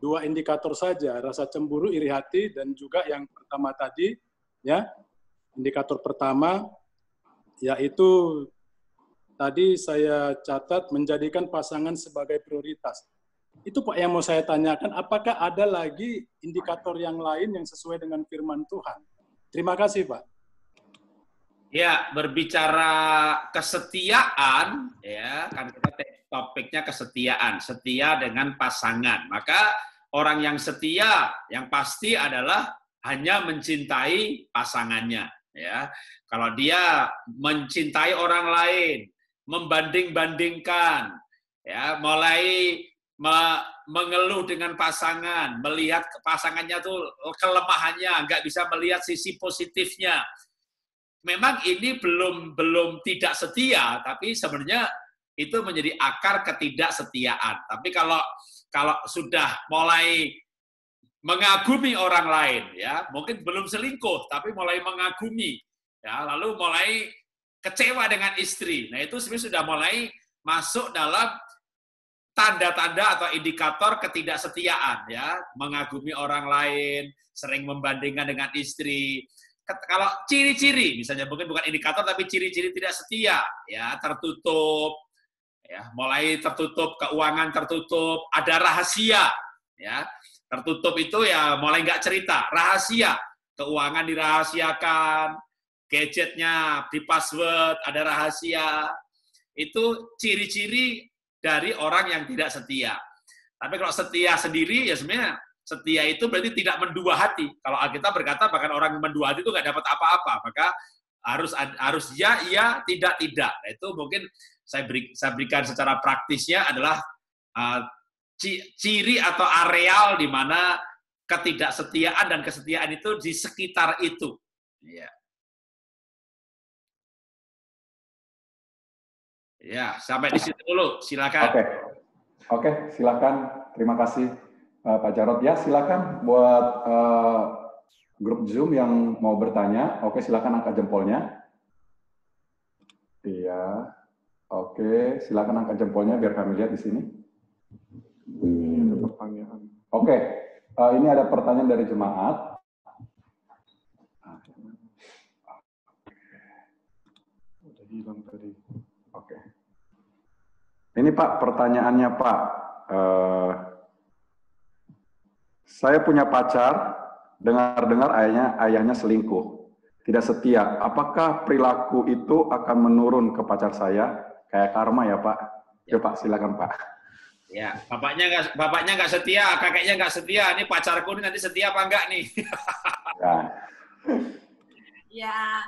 Speaker 3: 2 indikator saja, rasa cemburu, iri hati, dan juga yang pertama tadi, ya, indikator pertama, yaitu tadi saya catat menjadikan pasangan sebagai prioritas. Itu Pak yang mau saya tanyakan, apakah ada lagi indikator yang lain yang sesuai dengan firman Tuhan? Terima kasih Pak.
Speaker 2: Ya, berbicara kesetiaan, ya kan kita topiknya kesetiaan, setia dengan pasangan. Maka orang yang setia, yang pasti adalah hanya mencintai pasangannya. Ya, kalau dia mencintai orang lain, membanding-bandingkan, ya, mulai mengeluh dengan pasangan, melihat pasangannya tuh kelemahannya, nggak bisa melihat sisi positifnya. Memang ini belum tidak setia, tapi sebenarnya itu menjadi akar ketidaksetiaan. Tapi kalau sudah mulai mengagumi orang lain, ya mungkin belum selingkuh, tapi mulai mengagumi, ya lalu mulai kecewa dengan istri. Nah itu sebenarnya sudah mulai masuk dalam tanda-tanda atau indikator ketidaksetiaan, ya mengagumi orang lain, sering membandingkan dengan istri. Kalau ciri-ciri, misalnya mungkin bukan indikator tapi ciri-ciri tidak setia, ya tertutup, ya mulai tertutup, keuangan tertutup, ada rahasia, ya tertutup itu ya mulai nggak cerita, rahasia, keuangan dirahasiakan, gadgetnya di password, ada rahasia, itu ciri-ciri dari orang yang tidak setia. Tapi kalau setia sendiri ya sebenarnya setia itu berarti tidak mendua hati. Kalau Alkitab berkata bahkan orang yang mendua hati itu nggak dapat apa-apa, maka harus ya, tidak. Nah, itu mungkin saya berikan secara praktisnya adalah ciri atau areal di mana ketidaksetiaan dan kesetiaan itu di sekitar itu. Ya. Ya, sampai di situ dulu. Silakan.
Speaker 1: Oke, silakan. Terima kasih Pak Jarod. Ya, silakan buat grup Zoom yang mau bertanya. Oke, silakan angkat jempolnya. Iya. Oke, silakan angkat jempolnya biar kami lihat di sini. Ada pertanyaan. Oke, ini ada pertanyaan dari jemaat. Udah hilang tadi. Oke. Ini Pak, pertanyaannya Pak. Saya punya pacar, dengar-dengar ayahnya selingkuh, tidak setia. Apakah perilaku itu akan menurun ke pacar saya? Kayak karma ya Pak? Ya Pak, silakan Pak.
Speaker 2: Ya, bapaknya nggak setia, kakeknya nggak setia. Ini pacarku ini nanti setia apa enggak nih?
Speaker 4: Ya,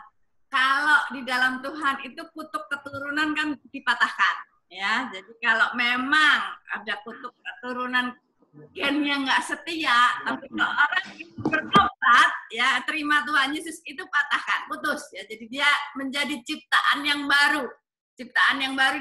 Speaker 4: kalau di dalam Tuhan itu kutuk keturunan kan dipatahkan, ya. Jadi kalau memang ada kutuk keturunan gennya nggak setia, tapi kalau orang itu bertobat, ya terima Tuhan Yesus itu patahkan, putus, ya. Jadi dia menjadi ciptaan yang baru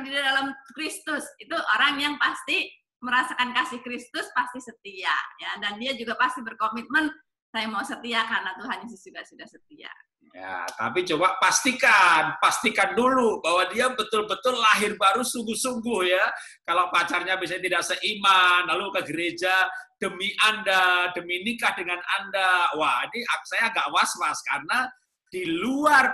Speaker 4: di dalam Kristus. Itu orang yang pasti merasakan kasih Kristus pasti setia, ya. Dan dia juga pasti berkomitmen saya mau setia karena Tuhan Yesus juga sudah setia.
Speaker 2: Ya, tapi coba pastikan dulu bahwa dia betul-betul lahir baru sungguh-sungguh ya. Kalau pacarnya bisa tidak seiman, lalu ke gereja demi Anda, demi nikah dengan Anda. Wah, ini saya agak was-was karena di luar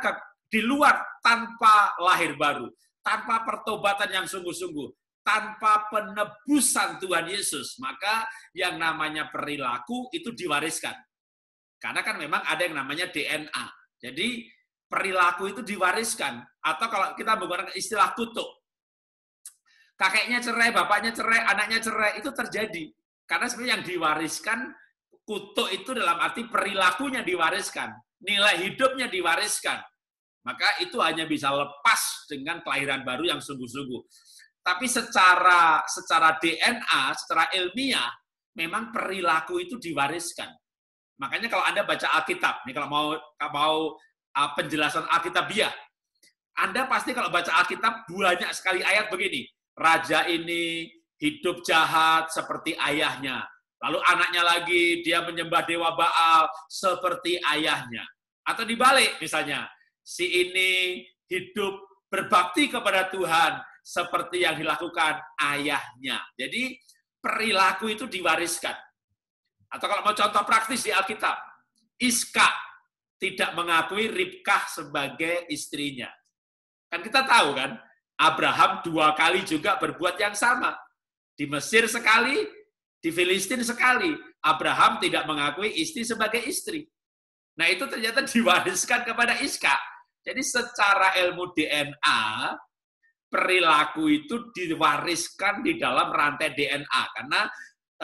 Speaker 2: tanpa lahir baru, tanpa pertobatan yang sungguh-sungguh, tanpa penebusan Tuhan Yesus, maka yang namanya perilaku itu diwariskan. Karena kan memang ada yang namanya DNA. Jadi perilaku itu diwariskan. Atau kalau kita menggunakan istilah kutuk. Kakeknya cerai, bapaknya cerai, anaknya cerai, itu terjadi. Karena sebenarnya yang diwariskan, kutuk itu dalam arti perilakunya diwariskan. Nilai hidupnya diwariskan. Maka itu hanya bisa lepas dengan kelahiran baru yang sungguh-sungguh. Tapi secara DNA, secara ilmiah, memang perilaku itu diwariskan. Makanya kalau Anda baca Alkitab, nih kalau mau penjelasan Alkitabiah, Anda pasti kalau baca Alkitab banyak sekali ayat begini. Raja ini hidup jahat seperti ayahnya. Lalu anaknya lagi, dia menyembah dewa Baal seperti ayahnya. Atau dibalik misalnya, si ini hidup berbakti kepada Tuhan seperti yang dilakukan ayahnya. Jadi perilaku itu diwariskan. Atau kalau mau contoh praktis di Alkitab, Iska tidak mengakui Ribkah sebagai istrinya. Kan kita tahu kan, Abraham 2 kali juga berbuat yang sama. Di Mesir sekali, Di Filistin sekali, Abraham tidak mengakui istri sebagai istri. Nah itu ternyata diwariskan kepada Iska. Jadi secara ilmu DNA, perilaku itu diwariskan di dalam rantai DNA. Karena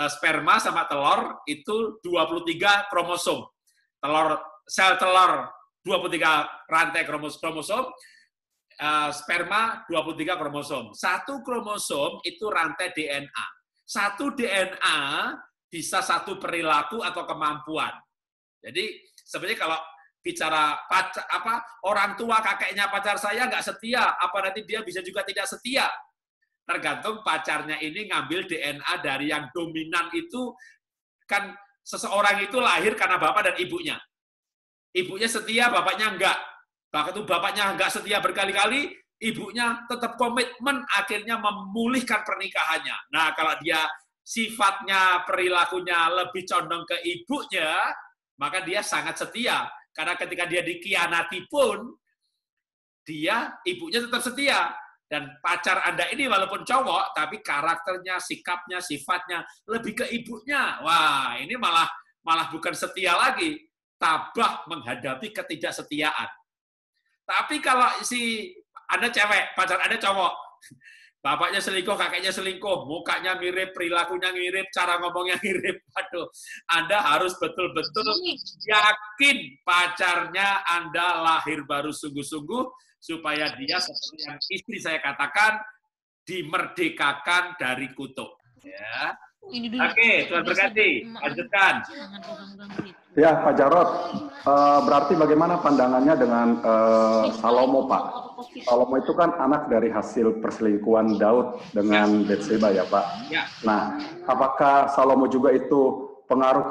Speaker 2: sperma sama telur itu 23 kromosom. Sel telur 23 rantai kromosom, sperma 23 kromosom. Satu kromosom itu rantai DNA. Satu DNA bisa satu perilaku atau kemampuan. Jadi sebenarnya kalau bicara pacar, orang tua kakeknya pacar saya nggak setia, apa nanti dia bisa juga tidak setia. Tergantung pacarnya ini ngambil DNA dari yang dominan itu, kan seseorang itu lahir karena bapak dan ibunya. Ibunya setia, bapaknya enggak. Bahkan itu bapaknya enggak setia berkali-kali, ibunya tetap komitmen akhirnya memulihkan pernikahannya. Nah, kalau dia sifatnya, perilakunya lebih condong ke ibunya, maka dia sangat setia. Karena ketika dia dikhianati pun, ibunya tetap setia. Dan pacar Anda ini walaupun cowok, tapi karakternya, sikapnya, sifatnya lebih ke ibunya. Wah, ini malah bukan setia lagi. Tabah menghadapi ketidaksetiaan. Tapi kalau Anda cewek, pacar Anda cowok, bapaknya selingkuh, kakeknya selingkuh, mukanya mirip, perilakunya mirip, cara ngomongnya mirip. Aduh, Anda harus betul-betul yakin pacarnya Anda lahir baru sungguh-sungguh, supaya dia seperti yang istri saya katakan, dimerdekakan dari kutuk. Ya. Oke, Tuhan berkati. Lanjutkan.
Speaker 1: Ya, Pak Jarod, berarti bagaimana pandangannya dengan Salomo, Pak? Salomo itu kan anak dari hasil perselingkuhan Daud dengan Batseba, ya, Pak?
Speaker 2: Ya.
Speaker 1: Nah, apakah Salomo juga itu pengaruh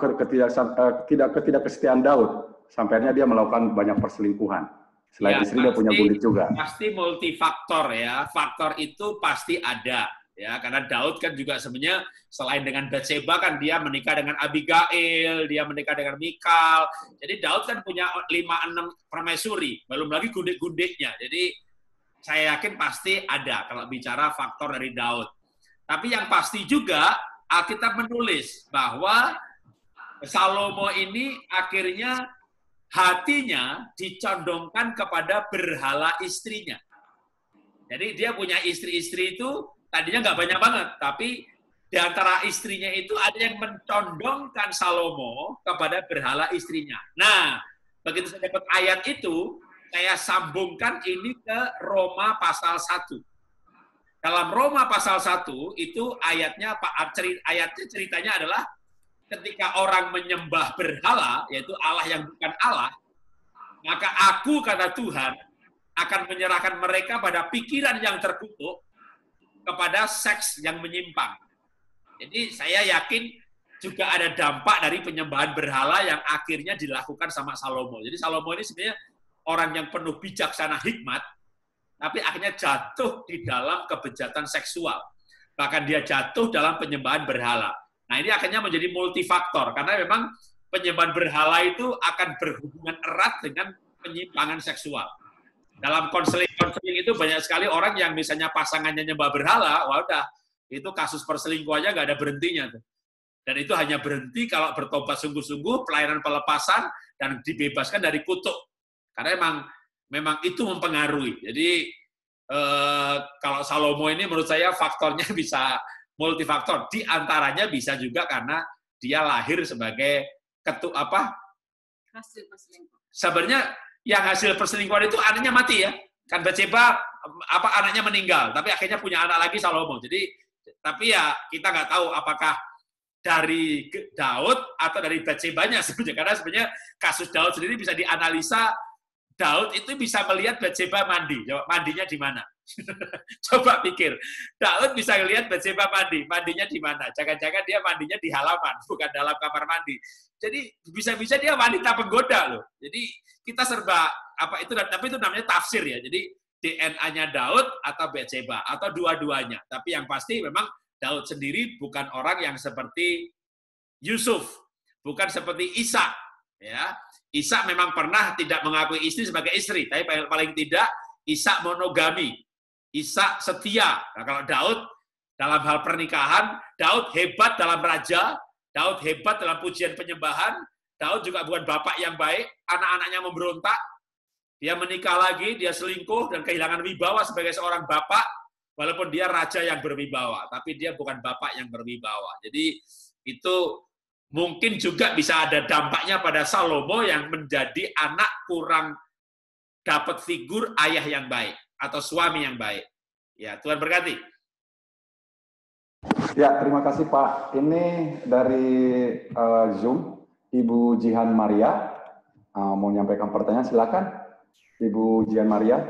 Speaker 1: ketidakkesetiaan Daud? Sampainya dia melakukan banyak perselingkuhan. Selain istri, dia punya bulik juga.
Speaker 2: Pasti multifaktor ya. Faktor itu pasti ada. Ya, karena Daud kan juga sebenarnya selain dengan Batseba kan dia menikah dengan Abigail, dia menikah dengan Mikal. Jadi Daud kan punya 5-6 permaisuri, belum lagi gundik-gundiknya. Jadi saya yakin pasti ada kalau bicara faktor dari Daud. Tapi yang pasti juga Alkitab menulis bahwa Salomo ini akhirnya hatinya dicondongkan kepada berhala istrinya. Jadi dia punya istri-istri itu tadinya nggak banyak banget, tapi di antara istrinya itu ada yang mencondongkan Salomo kepada berhala istrinya. Nah, begitu saya dapat ayat itu, saya sambungkan ini ke Roma pasal 1. Dalam Roma pasal 1, itu ayatnya ceritanya adalah ketika orang menyembah berhala, yaitu Allah yang bukan Allah, maka aku, kata Tuhan, akan menyerahkan mereka pada pikiran yang terkutuk, kepada seks yang menyimpang. Jadi saya yakin juga ada dampak dari penyembahan berhala yang akhirnya dilakukan sama Salomo. Jadi Salomo ini sebenarnya orang yang penuh bijaksana hikmat, tapi akhirnya jatuh di dalam kebejatan seksual. Bahkan dia jatuh dalam penyembahan berhala. Nah ini akhirnya menjadi multifaktor, karena memang penyembahan berhala itu akan berhubungan erat dengan penyimpangan seksual. Dalam konseling itu banyak sekali orang yang misalnya pasangannya nyembah berhala, wah udah, itu kasus perselingkuhannya nggak ada berhentinya tuh. Dan itu hanya berhenti kalau bertobat sungguh-sungguh, pelayanan pelepasan, dan dibebaskan dari kutuk. Karena memang itu mempengaruhi. Jadi kalau Salomo ini menurut saya faktornya bisa multifaktor. Di antaranya bisa juga karena dia lahir sebagai
Speaker 4: hasil perselingkuhan.
Speaker 2: Sebenarnya yang hasil perselingkuhan itu anaknya mati ya. Kan Batseba anaknya meninggal, tapi akhirnya punya anak lagi Salomo. Jadi tapi ya kita nggak tahu apakah dari Daud atau dari Batsebanya sebenarnya, karena sebenarnya kasus Daud sendiri bisa dianalisa. Daud itu bisa melihat Batseba mandi. Mandinya di mana? Coba pikir. Daud bisa melihat Batseba mandinya di mana? Jangan-jangan dia mandinya di halaman, bukan dalam kamar mandi. Jadi bisa-bisa dia wanita penggoda loh. Jadi kita serba tapi itu namanya tafsir ya. Jadi DNA-nya Daud atau Batseba atau dua-duanya. Tapi yang pasti memang Daud sendiri bukan orang yang seperti Yusuf, bukan seperti Ishak, ya. Ishak memang pernah tidak mengakui istri sebagai istri, tapi paling tidak Ishak monogami, Ishak setia. Nah, kalau Daud dalam hal pernikahan, Daud hebat dalam raja, Daud hebat dalam pujian penyembahan, Daud juga bukan bapak yang baik, anak-anaknya memberontak, dia menikah lagi, dia selingkuh, dan kehilangan wibawa sebagai seorang bapak, walaupun dia raja yang berwibawa, tapi dia bukan bapak yang berwibawa. Jadi itu mungkin juga bisa ada dampaknya pada Salomo yang menjadi anak kurang dapat figur ayah yang baik, atau suami yang baik. Ya, Tuhan berkati.
Speaker 1: Ya, terima kasih Pak. Ini dari Zoom, Ibu Jihan Maria mau menyampaikan pertanyaan, silakan. Ibu Jihan Maria.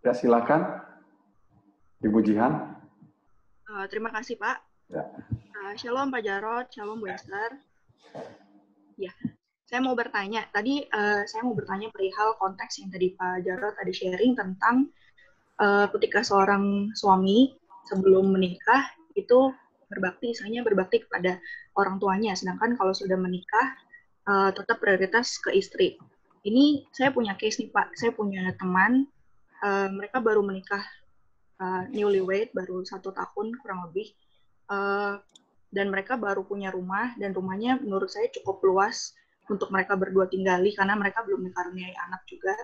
Speaker 1: Ya, silakan. Ibu Jihan.
Speaker 5: Terima kasih Pak.
Speaker 1: Ya.
Speaker 5: Shalom Pak Jarod, shalom Bu Esther. Ya, saya mau bertanya. Tadi saya mau bertanya perihal konteks yang tadi Pak Jarod ada sharing tentang ketika seorang suami sebelum menikah itu berbakti, misalnya berbakti kepada orang tuanya. Sedangkan kalau sudah menikah, tetap prioritas ke istri. Ini saya punya case nih Pak. Saya punya teman, mereka baru menikah newlywed, baru 1 tahun kurang lebih. Dan mereka baru punya rumah, dan rumahnya menurut saya cukup luas untuk mereka berdua tinggali, karena mereka belum dikaruniai anak juga.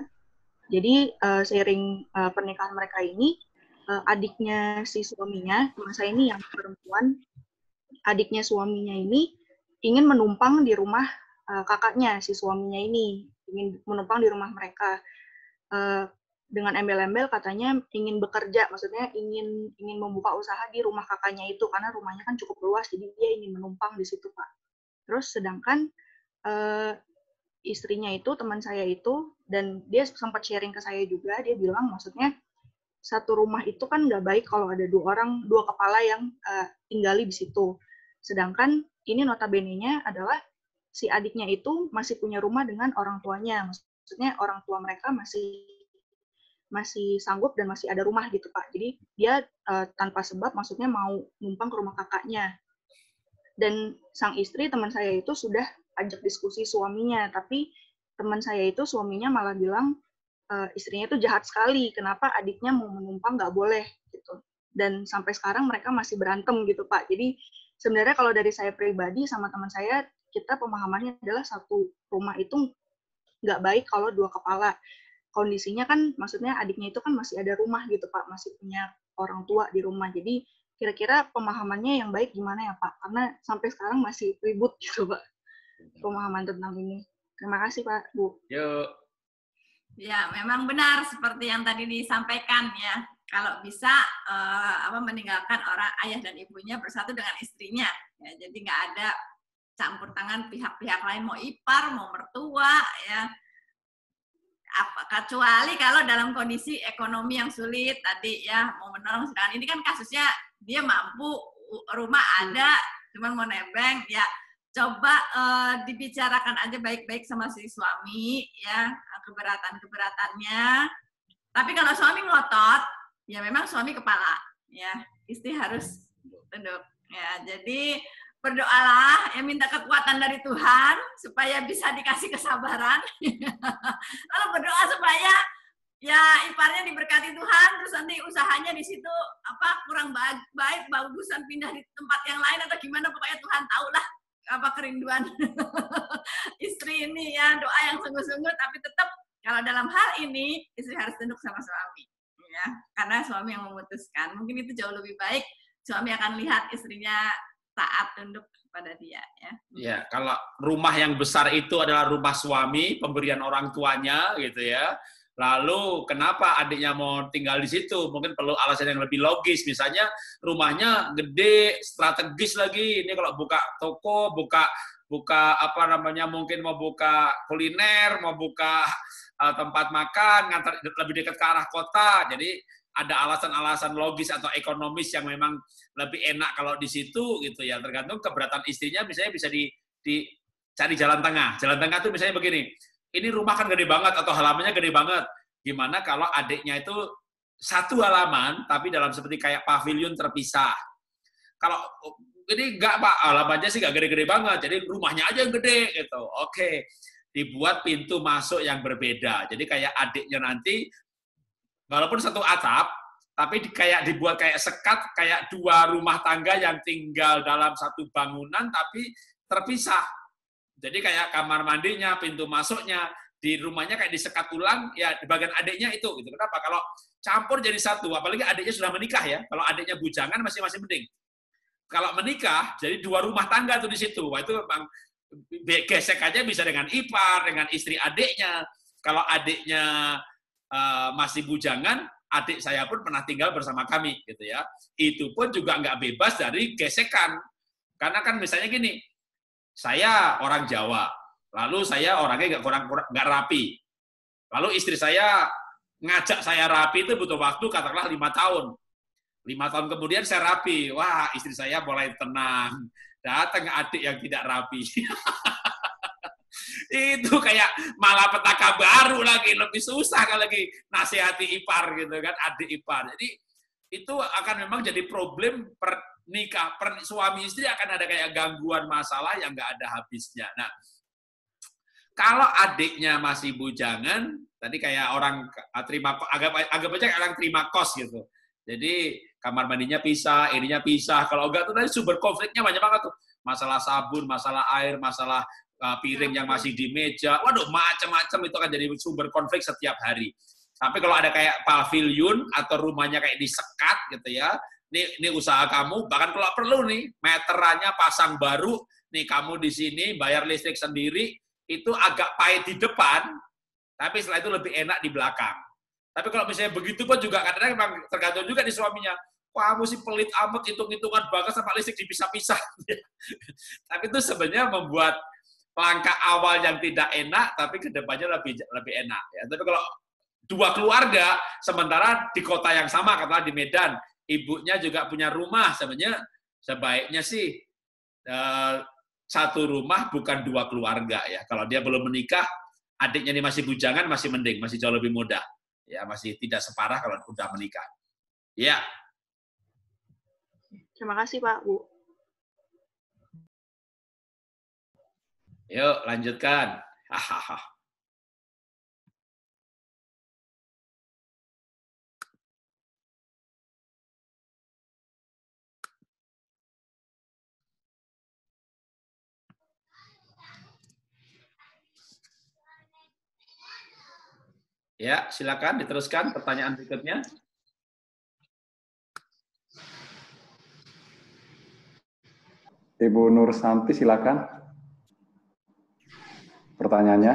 Speaker 5: Jadi seiring pernikahan mereka ini, adiknya si suaminya, teman saya ini yang perempuan, adiknya suaminya ini ingin menumpang di rumah kakaknya si suaminya ini, ingin menumpang di rumah mereka. Dengan embel-embel katanya ingin bekerja, maksudnya ingin membuka usaha di rumah kakaknya itu, karena rumahnya kan cukup luas, jadi dia ingin menumpang di situ Pak. Terus sedangkan istrinya itu, teman saya itu, dan dia sempat sharing ke saya juga, dia bilang maksudnya satu rumah itu kan nggak baik kalau ada dua kepala yang tinggali di situ. Sedangkan ini notabene-nya adalah si adiknya itu masih punya rumah dengan orang tuanya, maksudnya orang tua mereka masih sanggup dan masih ada rumah gitu Pak. Jadi dia tanpa sebab maksudnya mau numpang ke rumah kakaknya. Dan sang istri, teman saya itu sudah ajak diskusi suaminya, tapi teman saya itu suaminya malah bilang istrinya itu jahat sekali, kenapa adiknya mau menumpang nggak boleh gitu. Dan sampai sekarang mereka masih berantem gitu Pak. Jadi sebenarnya kalau dari saya pribadi sama teman saya, kita pemahamannya adalah satu rumah itu nggak baik kalau dua kepala. Kondisinya kan maksudnya adiknya itu kan masih ada rumah gitu Pak, masih punya orang tua di rumah. Jadi kira-kira pemahamannya yang baik gimana ya Pak? Karena sampai sekarang masih ribut gitu Pak, pemahaman tentang ini. Terima kasih Pak, Bu.
Speaker 2: Yuk.
Speaker 4: Ya, memang benar seperti yang tadi disampaikan ya. Kalau bisa meninggalkan orang ayah dan ibunya bersatu dengan istrinya. Ya, jadi nggak ada campur tangan pihak-pihak lain, mau ipar, mau mertua, ya. Kecuali kalau dalam kondisi ekonomi yang sulit tadi ya, mau menolong. Sedangkan ini kan kasusnya dia mampu, rumah ada, cuman mau nebeng, ya coba dibicarakan aja baik-baik sama si suami ya, keberatan-keberatannya. Tapi kalau suami ngotot, ya memang suami kepala, ya istri harus tunduk. Ya, jadi berdoalah, ya minta kekuatan dari Tuhan supaya bisa dikasih kesabaran. Lalu berdoa supaya ya iparnya diberkati Tuhan, terus nanti usahanya di situ kurang baik, bagusan pindah di tempat yang lain atau gimana, pokoknya Tuhan tahulah apa kerinduan istri ini ya, doa yang sungguh-sungguh. Tapi tetap kalau dalam hal ini istri harus tunduk sama suami, ya karena suami yang memutuskan. Mungkin itu jauh lebih baik, suami akan lihat istrinya taat tunduk kepada dia ya.
Speaker 2: Ya, kalau rumah yang besar itu adalah rumah suami, pemberian orang tuanya gitu ya. Lalu kenapa adiknya mau tinggal di situ? Mungkin perlu alasan yang lebih logis. Misalnya rumahnya gede, strategis lagi. Ini kalau buka toko, buka mungkin mau buka kuliner, mau buka tempat makan, ngantar lebih dekat ke arah kota. Jadi ada alasan-alasan logis atau ekonomis yang memang lebih enak kalau di situ gitu ya. Tergantung keberatan istrinya, misalnya bisa dicari jalan tengah. Jalan tengah itu misalnya begini, ini rumah kan gede banget atau halamannya gede banget. Gimana kalau adiknya itu satu halaman tapi dalam seperti kayak pavilion terpisah. Kalau ini enggak Pak, halamannya sih enggak gede-gede banget, jadi rumahnya aja yang gede gitu. Oke. dibuat pintu masuk yang berbeda. Jadi kayak adiknya nanti, walaupun satu atap, tapi kayak dibuat kayak sekat, kayak dua rumah tangga yang tinggal dalam satu bangunan, tapi terpisah. Jadi kayak kamar mandinya, pintu masuknya, di rumahnya kayak disekat ulang, ya di bagian adiknya itu. Gitu. Kenapa? Kalau campur jadi satu, apalagi adiknya sudah menikah ya, kalau adiknya bujangan masih mending. Kalau menikah, jadi dua rumah tangga tuh di situ. Wah, itu memang gesek aja bisa dengan ipar, dengan istri adiknya. Kalau adiknya masih bujangan, adik saya pun pernah tinggal bersama kami, gitu ya. Itu pun juga nggak bebas dari gesekan. Karena kan misalnya gini, saya orang Jawa, lalu saya orangnya nggak rapi. Lalu istri saya ngajak saya rapi itu butuh waktu katakanlah 5 tahun. 5 tahun kemudian saya rapi. Wah, istri saya mulai tenang. Datang adik yang tidak rapi. Itu kayak malah petaka baru lagi, lebih susah kalau lagi nasihati ipar gitu kan, adik ipar. Jadi itu akan memang jadi problem suami istri akan ada kayak gangguan masalah yang nggak ada habisnya. Nah, kalau adiknya masih bujangan, tadi kayak orang terima, agak aja kayak orang terima kos gitu. Jadi kamar mandinya pisah, ininya pisah. Kalau enggak tuh tadi sumber konfliknya banyak banget tuh. Masalah sabun, masalah air, masalah piring yang masih di meja. Waduh, macam-macam itu kan jadi sumber konflik setiap hari. Tapi kalau ada kayak pavilion atau rumahnya kayak disekat gitu ya, ini usaha kamu, bahkan kalau perlu nih, meterannya pasang baru, nih kamu di sini bayar listrik sendiri, itu agak pahit di depan, tapi setelah itu lebih enak di belakang. Tapi kalau misalnya begitu pun juga kadang-kadang memang tergantung juga di suaminya. Wah, kamu sih pelit amat, hitung-hitungan banget sama listrik dipisah-pisah. Tapi itu sebenarnya membuat langkah awal yang tidak enak, tapi kedepannya lebih enak. Ya. Tapi kalau dua keluarga, sementara di kota yang sama, katakanlah di Medan, ibunya juga punya rumah, sebenarnya sebaiknya sih satu rumah bukan dua keluarga ya. Kalau dia belum menikah, adiknya ini masih bujangan, masih mending, masih jauh lebih mudah. Ya, masih tidak separah kalau sudah menikah. Ya.
Speaker 5: Terima kasih Pak, Bu.
Speaker 2: Yuk, lanjutkan. Hahaha. Ya, silakan diteruskan pertanyaan berikutnya.
Speaker 1: Ibu Nur Santi, silakan. Pertanyaannya.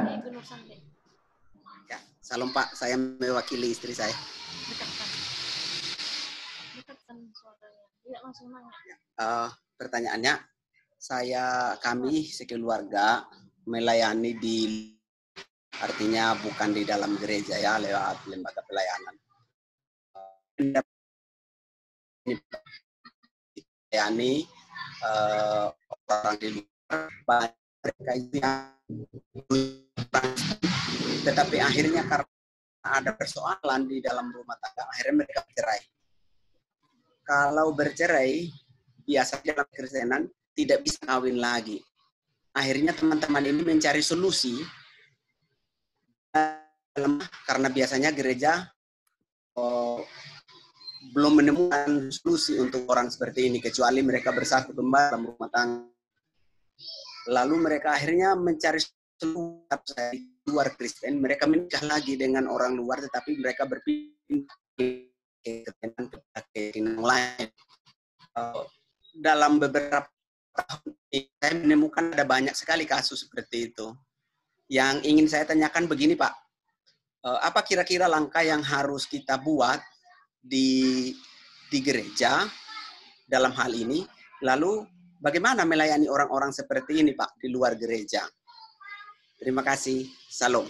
Speaker 6: Ya, salam Pak, saya mewakili istri saya. Pertanyaannya, kami sekeluarga melayani di, artinya bukan di dalam gereja ya, lewat lembaga pelayanan. Melayani orang di luar, mereka yang tetapi akhirnya karena ada persoalan di dalam rumah tangga, akhirnya mereka bercerai. Kalau bercerai, biasanya dalam Kristenan tidak bisa kawin lagi. Akhirnya teman-teman ini mencari solusi, karena biasanya gereja belum menemukan solusi untuk orang seperti ini, kecuali mereka bersatu kembali dalam rumah tangga. Lalu mereka akhirnya mencari solusi di luar Kristen, mereka menikah lagi dengan orang luar, tetapi mereka berpindah ke keyakinan lain. Dalam beberapa tahun ini, saya menemukan ada banyak sekali kasus seperti itu. Yang ingin saya tanyakan begini Pak, apa kira-kira langkah yang harus kita buat di gereja dalam hal ini? Lalu bagaimana melayani orang-orang seperti ini Pak di luar gereja? Terima kasih. Salam.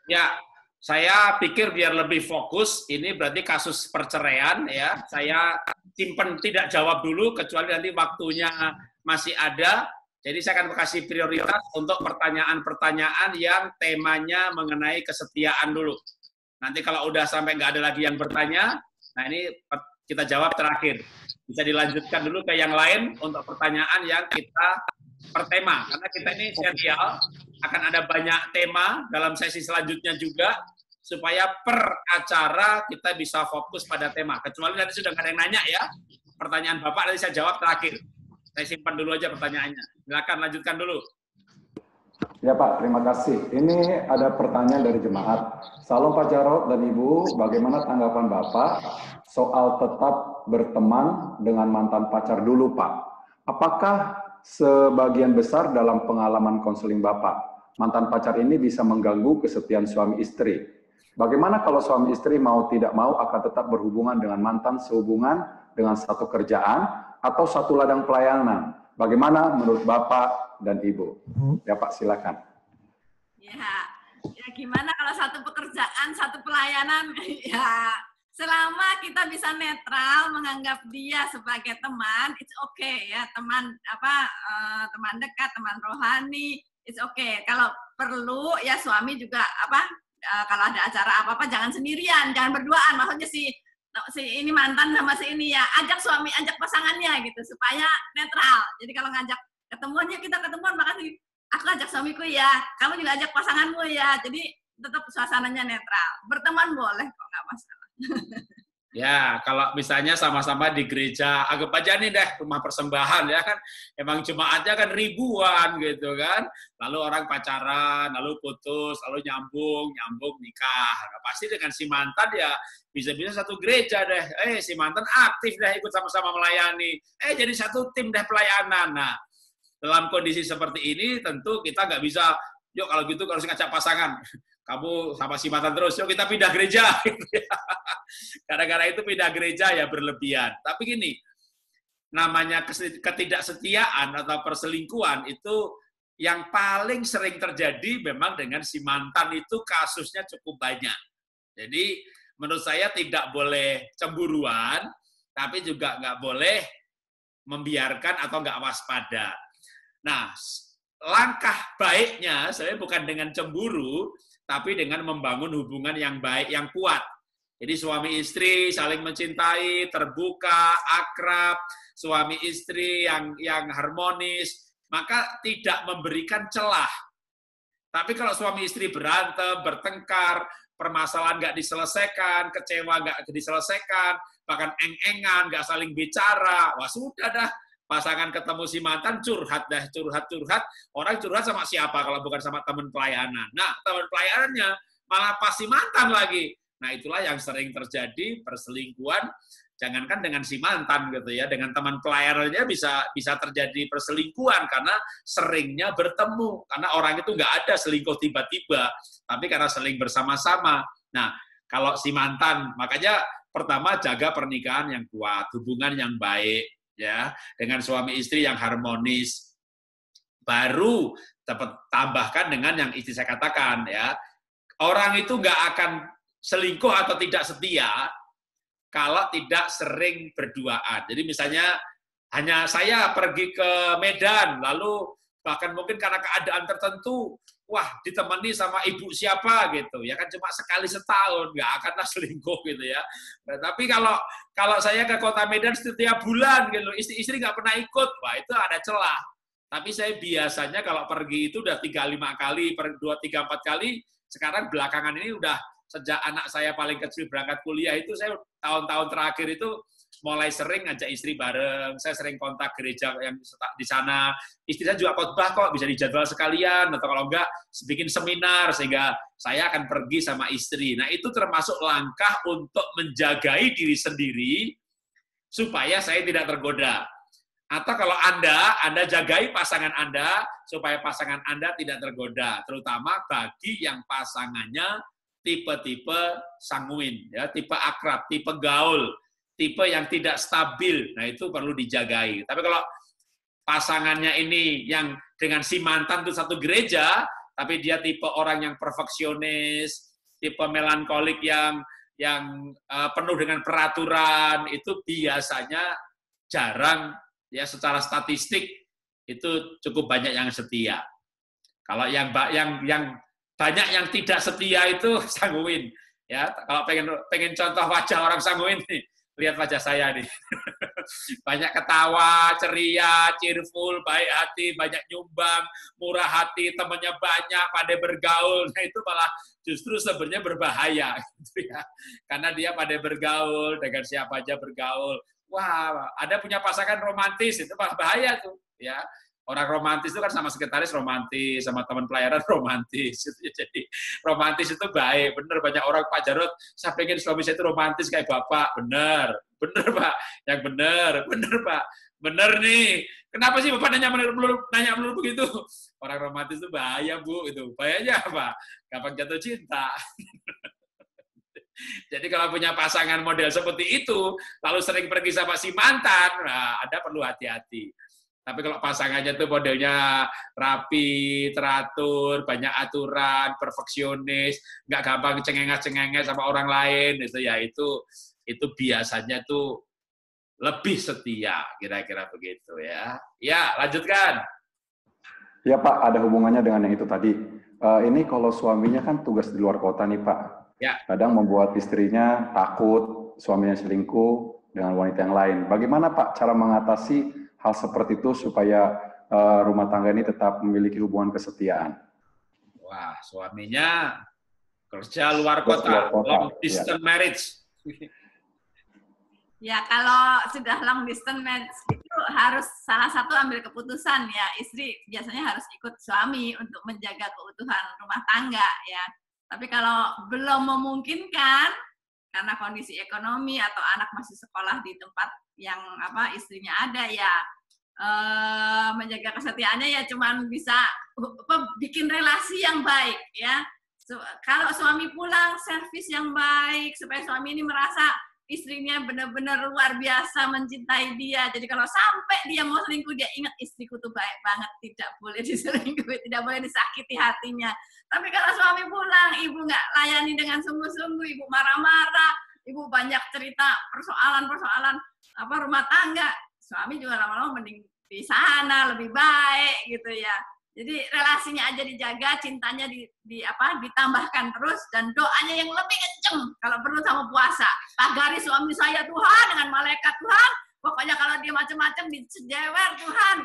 Speaker 2: Ya, saya pikir biar lebih fokus, ini berarti kasus perceraian ya. Saya simpen tidak jawab dulu, kecuali nanti waktunya masih ada. Jadi saya akan kasih prioritas untuk pertanyaan-pertanyaan yang temanya mengenai kesetiaan dulu. Nanti kalau udah sampai nggak ada lagi yang bertanya, nah ini kita jawab terakhir. Bisa dilanjutkan dulu ke yang lain untuk pertanyaan yang kita per tema. Karena kita ini serial, akan ada banyak tema dalam sesi selanjutnya juga, supaya per acara kita bisa fokus pada tema. Kecuali nanti sudah nggak ada yang nanya ya. Pertanyaan Bapak nanti saya jawab terakhir. Saya simpan dulu aja pertanyaannya. Silakan lanjutkan dulu.
Speaker 1: Ya Pak, terima kasih. Ini ada pertanyaan dari jemaat. Salam Pak Jarod dan Ibu, bagaimana tanggapan Bapak soal tetap berteman dengan mantan pacar dulu Pak? Apakah sebagian besar dalam pengalaman konseling Bapak, mantan pacar ini bisa mengganggu kesetiaan suami istri? Bagaimana kalau suami istri mau tidak mau akan tetap berhubungan dengan mantan sehubungan dengan satu kerjaan atau satu ladang pelayanan? Bagaimana menurut Bapak dan Ibu? Ya Pak, silakan.
Speaker 4: Ya gimana kalau satu pekerjaan, satu pelayanan, ya selama kita bisa netral menganggap dia sebagai teman, it's okay ya, teman teman dekat, teman rohani, it's okay. Kalau perlu ya suami juga kalau ada acara apa-apa jangan sendirian, jangan berduaan. Maksudnya si ini mantan sama si ini ya, ajak suami, ajak pasangannya gitu supaya netral. Jadi kalau ngajak ketemuannya kita ketemuan, makasih aku ajak suamiku ya, kamu juga ajak pasanganmu ya. Jadi tetap suasananya netral. Berteman boleh kok, nggak masalah.
Speaker 2: Ya, kalau misalnya sama-sama di gereja, anggap aja nih deh rumah persembahan ya kan, emang jemaatnya kan ribuan gitu kan, lalu orang pacaran, lalu putus, lalu nyambung nikah. Nah, pasti dengan si mantan ya bisa-bisa satu gereja deh, si mantan aktif deh ikut sama-sama melayani, jadi satu tim deh pelayanan. Nah, dalam kondisi seperti ini tentu kita nggak bisa, yuk kalau gitu harus ngajak pasangan. Kamu sama si mantan terus, yuk kita pindah gereja. Gara-gara itu pindah gereja ya berlebihan. Tapi gini, namanya ketidaksetiaan atau perselingkuhan itu yang paling sering terjadi memang dengan si mantan itu kasusnya cukup banyak. Jadi menurut saya tidak boleh cemburuan, tapi juga nggak boleh membiarkan atau nggak waspada. Nah, langkah baiknya sebenarnya bukan dengan cemburu, tapi dengan membangun hubungan yang baik, yang kuat. Jadi suami istri saling mencintai, terbuka, akrab, suami istri yang harmonis, maka tidak memberikan celah. Tapi kalau suami istri berantem, bertengkar, permasalahan nggak diselesaikan, kecewa nggak diselesaikan, bahkan eng-engan, nggak saling bicara, wah sudah dah, pasangan ketemu si mantan curhat, orang curhat sama siapa kalau bukan sama teman pelayanan. Nah, teman pelayanannya malah pasti mantan lagi. Nah, itulah yang sering terjadi perselingkuhan, jangankan dengan si mantan gitu ya, dengan teman pelayanannya bisa terjadi perselingkuhan karena seringnya bertemu, karena orang itu nggak ada selingkuh tiba-tiba, tapi karena seling bersama-sama. Nah, kalau si mantan, makanya pertama jaga pernikahan yang kuat, hubungan yang baik, ya, dengan suami istri yang harmonis. Baru tambahkan dengan yang istri saya katakan ya, orang itu nggak akan selingkuh atau tidak setia kalau tidak sering berduaan. Jadi misalnya hanya saya pergi ke Medan, lalu bahkan mungkin karena keadaan tertentu, wah ditemani sama ibu siapa gitu, ya kan cuma sekali setahun, nggak akanlah selingkuh gitu ya. Nah, tapi kalau saya ke kota Medan setiap bulan gitu, istri nggak pernah ikut, wah itu ada celah. Tapi saya biasanya kalau pergi itu udah 3-5 kali, 2-3-4 kali, sekarang belakangan ini udah sejak anak saya paling kecil berangkat kuliah itu saya tahun-tahun terakhir itu mulai sering ngajak istri bareng, saya sering kontak gereja yang di sana, istri saya juga khotbah kok, bisa dijadwal sekalian, atau kalau enggak, bikin seminar, sehingga saya akan pergi sama istri. Nah, itu termasuk langkah untuk menjagai diri sendiri, supaya saya tidak tergoda. Atau kalau Anda jagai pasangan Anda, supaya pasangan Anda tidak tergoda, terutama bagi yang pasangannya tipe-tipe sanguin, ya, tipe akrab, tipe gaul, tipe yang tidak stabil, nah itu perlu dijagai. Tapi kalau pasangannya ini yang dengan si mantan itu satu gereja, tapi dia tipe orang yang perfeksionis, tipe melankolik yang penuh dengan peraturan, itu biasanya jarang, ya secara statistik itu cukup banyak yang setia. Kalau yang banyak yang tidak setia itu sanguin, ya. Kalau pengen contoh wajah orang sanguin nih, lihat wajah saya nih. Banyak ketawa, ceria, cheerful, baik hati, banyak nyumbang, murah hati, temannya banyak, pandai bergaul. Nah itu malah justru sebenarnya berbahaya, gitu ya. Karena dia pandai bergaul, dengan siapa aja bergaul. Wah, ada punya pasangan romantis, itu malah bahaya tuh, ya. Orang romantis itu kan sama sekretaris romantis, sama teman pelayanan romantis. Jadi romantis itu baik, bener banyak orang, Pak Jarod, saya pengen suami saya itu romantis kayak Bapak, bener Pak, yang bener Pak, bener nih. Kenapa sih Bapak nanya melulu begitu? Orang romantis itu bahaya Bu, itu bahayanya apa? Gampang jatuh cinta. Jadi kalau punya pasangan model seperti itu, lalu sering pergi sama si mantan, nah, Anda perlu hati-hati. Tapi kalau pasangannya tuh modelnya rapi, teratur, banyak aturan, perfeksionis, nggak gampang cengenges-cengenges sama orang lain, itu biasanya tuh lebih setia, kira-kira begitu ya. Ya, lanjutkan.
Speaker 1: Ya Pak, ada hubungannya dengan yang itu tadi. Ini kalau suaminya kan tugas di luar kota nih Pak.
Speaker 2: Ya.
Speaker 1: Kadang membuat istrinya takut suaminya selingkuh dengan wanita yang lain. Bagaimana Pak cara mengatasi hal seperti itu supaya rumah tangga ini tetap memiliki hubungan kesetiaan?
Speaker 2: Wah, suaminya kerja luar kota, long distance marriage.
Speaker 4: Ya, kalau sudah long distance marriage itu harus salah satu ambil keputusan ya. Istri biasanya harus ikut suami untuk menjaga keutuhan rumah tangga ya. Tapi kalau belum memungkinkan karena kondisi ekonomi atau anak masih sekolah di tempat yang istrinya ada ya, menjaga kesetiaannya ya cuman bisa bikin relasi yang baik ya. Kalau suami pulang, servis yang baik supaya suami ini merasa istrinya benar-benar luar biasa mencintai dia. Jadi kalau sampai dia mau selingkuh, dia ingat istriku tuh baik banget, tidak boleh diselingkuhi, tidak boleh disakiti hatinya. Tapi kalau suami pulang, ibu nggak layani dengan sungguh-sungguh, ibu marah-marah, ibu banyak cerita persoalan-persoalan rumah tangga, suami juga lama-lama mending di sana lebih baik gitu ya. Jadi relasinya aja dijaga, cintanya ditambahkan terus, dan doanya yang lebih kenceng kalau perlu sama puasa. Pagari suami saya Tuhan dengan malaikat Tuhan, pokoknya kalau dia macam-macam dijewer Tuhan.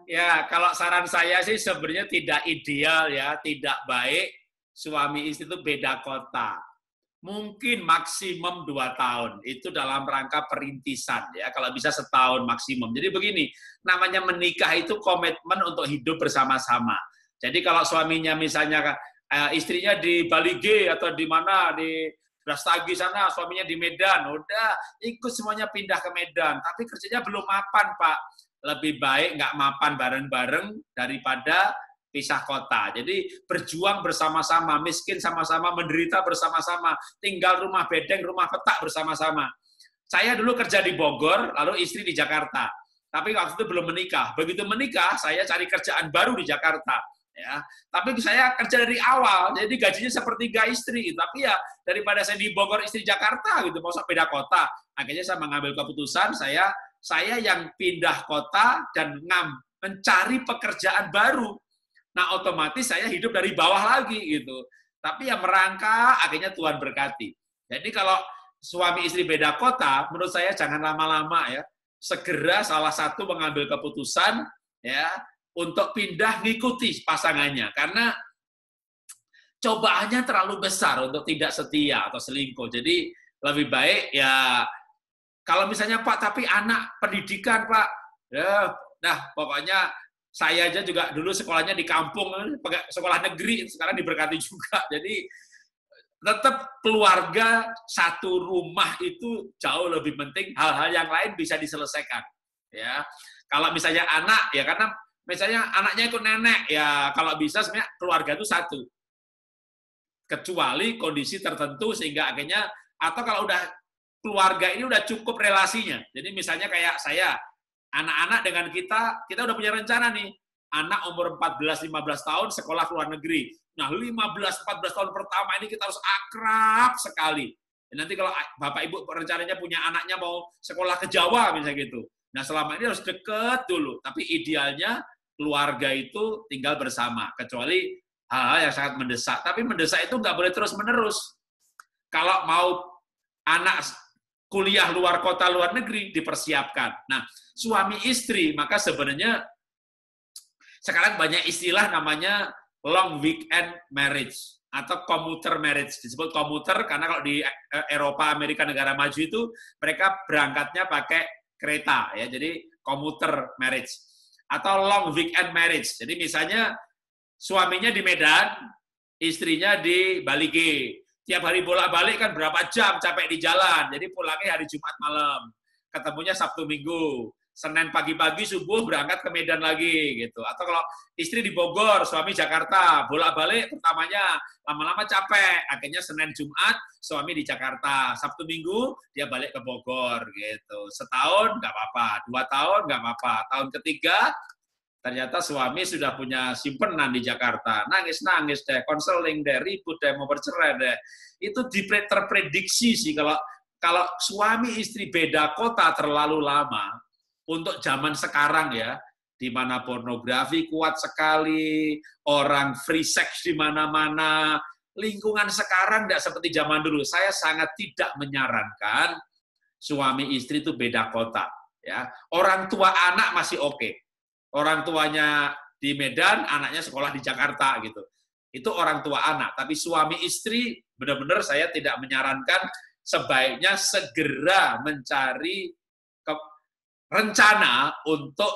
Speaker 2: Ya, kalau saran saya sih sebenarnya tidak ideal ya, tidak baik suami istri itu beda kota. Mungkin maksimum 2 tahun, itu dalam rangka perintisan ya, kalau bisa setahun maksimum. Jadi begini, namanya menikah itu komitmen untuk hidup bersama-sama. Jadi kalau suaminya misalnya istrinya di Bali G atau di mana, di Brastagi sana, suaminya di Medan, udah ikut semuanya pindah ke Medan, tapi kerjanya belum mapan Pak. Lebih baik nggak mapan bareng-bareng daripada pisah kota. Jadi berjuang bersama-sama, miskin sama-sama, menderita bersama-sama, tinggal rumah bedeng, rumah petak bersama-sama. Saya dulu kerja di Bogor, lalu istri di Jakarta. Tapi waktu itu belum menikah. Begitu menikah, saya cari kerjaan baru di Jakarta. Ya, tapi saya kerja dari awal, jadi gajinya sepertiga istri. Tapi ya daripada saya di Bogor, istri Jakarta, gitu, mau beda kota. Akhirnya saya mengambil keputusan, saya yang pindah kota dan mencari pekerjaan baru. Nah, otomatis saya hidup dari bawah lagi gitu. Tapi ya merangkak, akhirnya Tuhan berkati. Jadi kalau suami istri beda kota, menurut saya jangan lama-lama ya. Segera salah satu mengambil keputusan ya untuk pindah ngikuti pasangannya, karena cobaannya terlalu besar untuk tidak setia atau selingkuh. Jadi lebih baik ya kalau misalnya Pak, tapi anak pendidikan Pak, ya, pokoknya saya aja juga dulu sekolahnya di kampung, sekolah negeri, sekarang diberkati juga. Jadi tetap keluarga satu rumah itu jauh lebih penting, hal-hal yang lain bisa diselesaikan. Ya, kalau misalnya anak, ya karena misalnya anaknya ikut nenek, ya kalau bisa sebenarnya keluarga itu satu. Kecuali kondisi tertentu sehingga akhirnya, atau kalau udah keluarga ini udah cukup relasinya. Jadi misalnya kayak saya, anak-anak dengan kita udah punya rencana nih, anak umur 14-15 tahun sekolah ke luar negeri. Nah, 15-14 tahun pertama ini kita harus akrab sekali. Dan nanti kalau Bapak Ibu rencananya punya anaknya mau sekolah ke Jawa misalnya gitu. Nah, selama ini harus deket dulu. Tapi idealnya keluarga itu tinggal bersama. Kecuali hal-hal yang sangat mendesak. Tapi mendesak itu nggak boleh terus-menerus. Kalau mau anak kuliah luar kota, luar negeri, dipersiapkan. Nah, suami istri, maka sebenarnya sekarang banyak istilah namanya long weekend marriage atau commuter marriage. Disebut commuter karena kalau di Eropa, Amerika, negara maju itu mereka berangkatnya pakai kereta, ya. Jadi commuter marriage atau long weekend marriage. Jadi misalnya suaminya di Medan, istrinya di Bali G. Tiap hari bolak-balik kan berapa jam capek di jalan. Jadi pulangnya hari Jumat malam. Ketemunya Sabtu Minggu. Senin pagi-pagi subuh berangkat ke Medan lagi gitu. Atau kalau istri di Bogor, suami Jakarta, bolak-balik pertamanya lama-lama capek. Akhirnya Senin Jumat suami di Jakarta. Sabtu Minggu dia balik ke Bogor gitu. Setahun nggak apa-apa, 2 tahun nggak apa-apa. Tahun ketiga ternyata suami sudah punya simpenan di Jakarta. Nangis-nangis deh, konseling deh, ribut deh, mau bercerai deh. Itu terprediksi sih kalau suami istri beda kota terlalu lama, untuk zaman sekarang ya, di mana pornografi kuat sekali, orang free sex di mana-mana, lingkungan sekarang tidak seperti zaman dulu. Saya sangat tidak menyarankan suami istri itu beda kota. Ya, orang tua anak masih oke. Orang tuanya di Medan, anaknya sekolah di Jakarta gitu. Itu orang tua anak. Tapi suami istri, benar-benar saya tidak menyarankan, sebaiknya segera mencari rencana untuk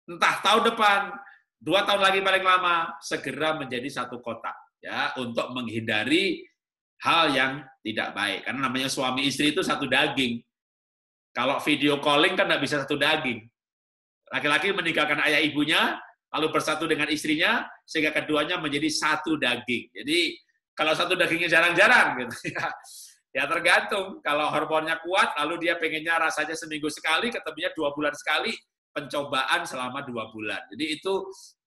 Speaker 2: entah tahun depan, 2 tahun lagi paling lama, segera menjadi satu kota, ya, untuk menghindari hal yang tidak baik. Karena namanya suami istri itu satu daging. Kalau video calling kan nggak bisa satu daging. Laki-laki meninggalkan ayah ibunya, lalu bersatu dengan istrinya, sehingga keduanya menjadi satu daging. Jadi kalau satu dagingnya jarang-jarang, gitu ya. Ya tergantung, kalau hormonnya kuat, lalu dia pengennya rasanya seminggu sekali, ketemunya 2 bulan sekali, pencobaan selama 2 bulan. Jadi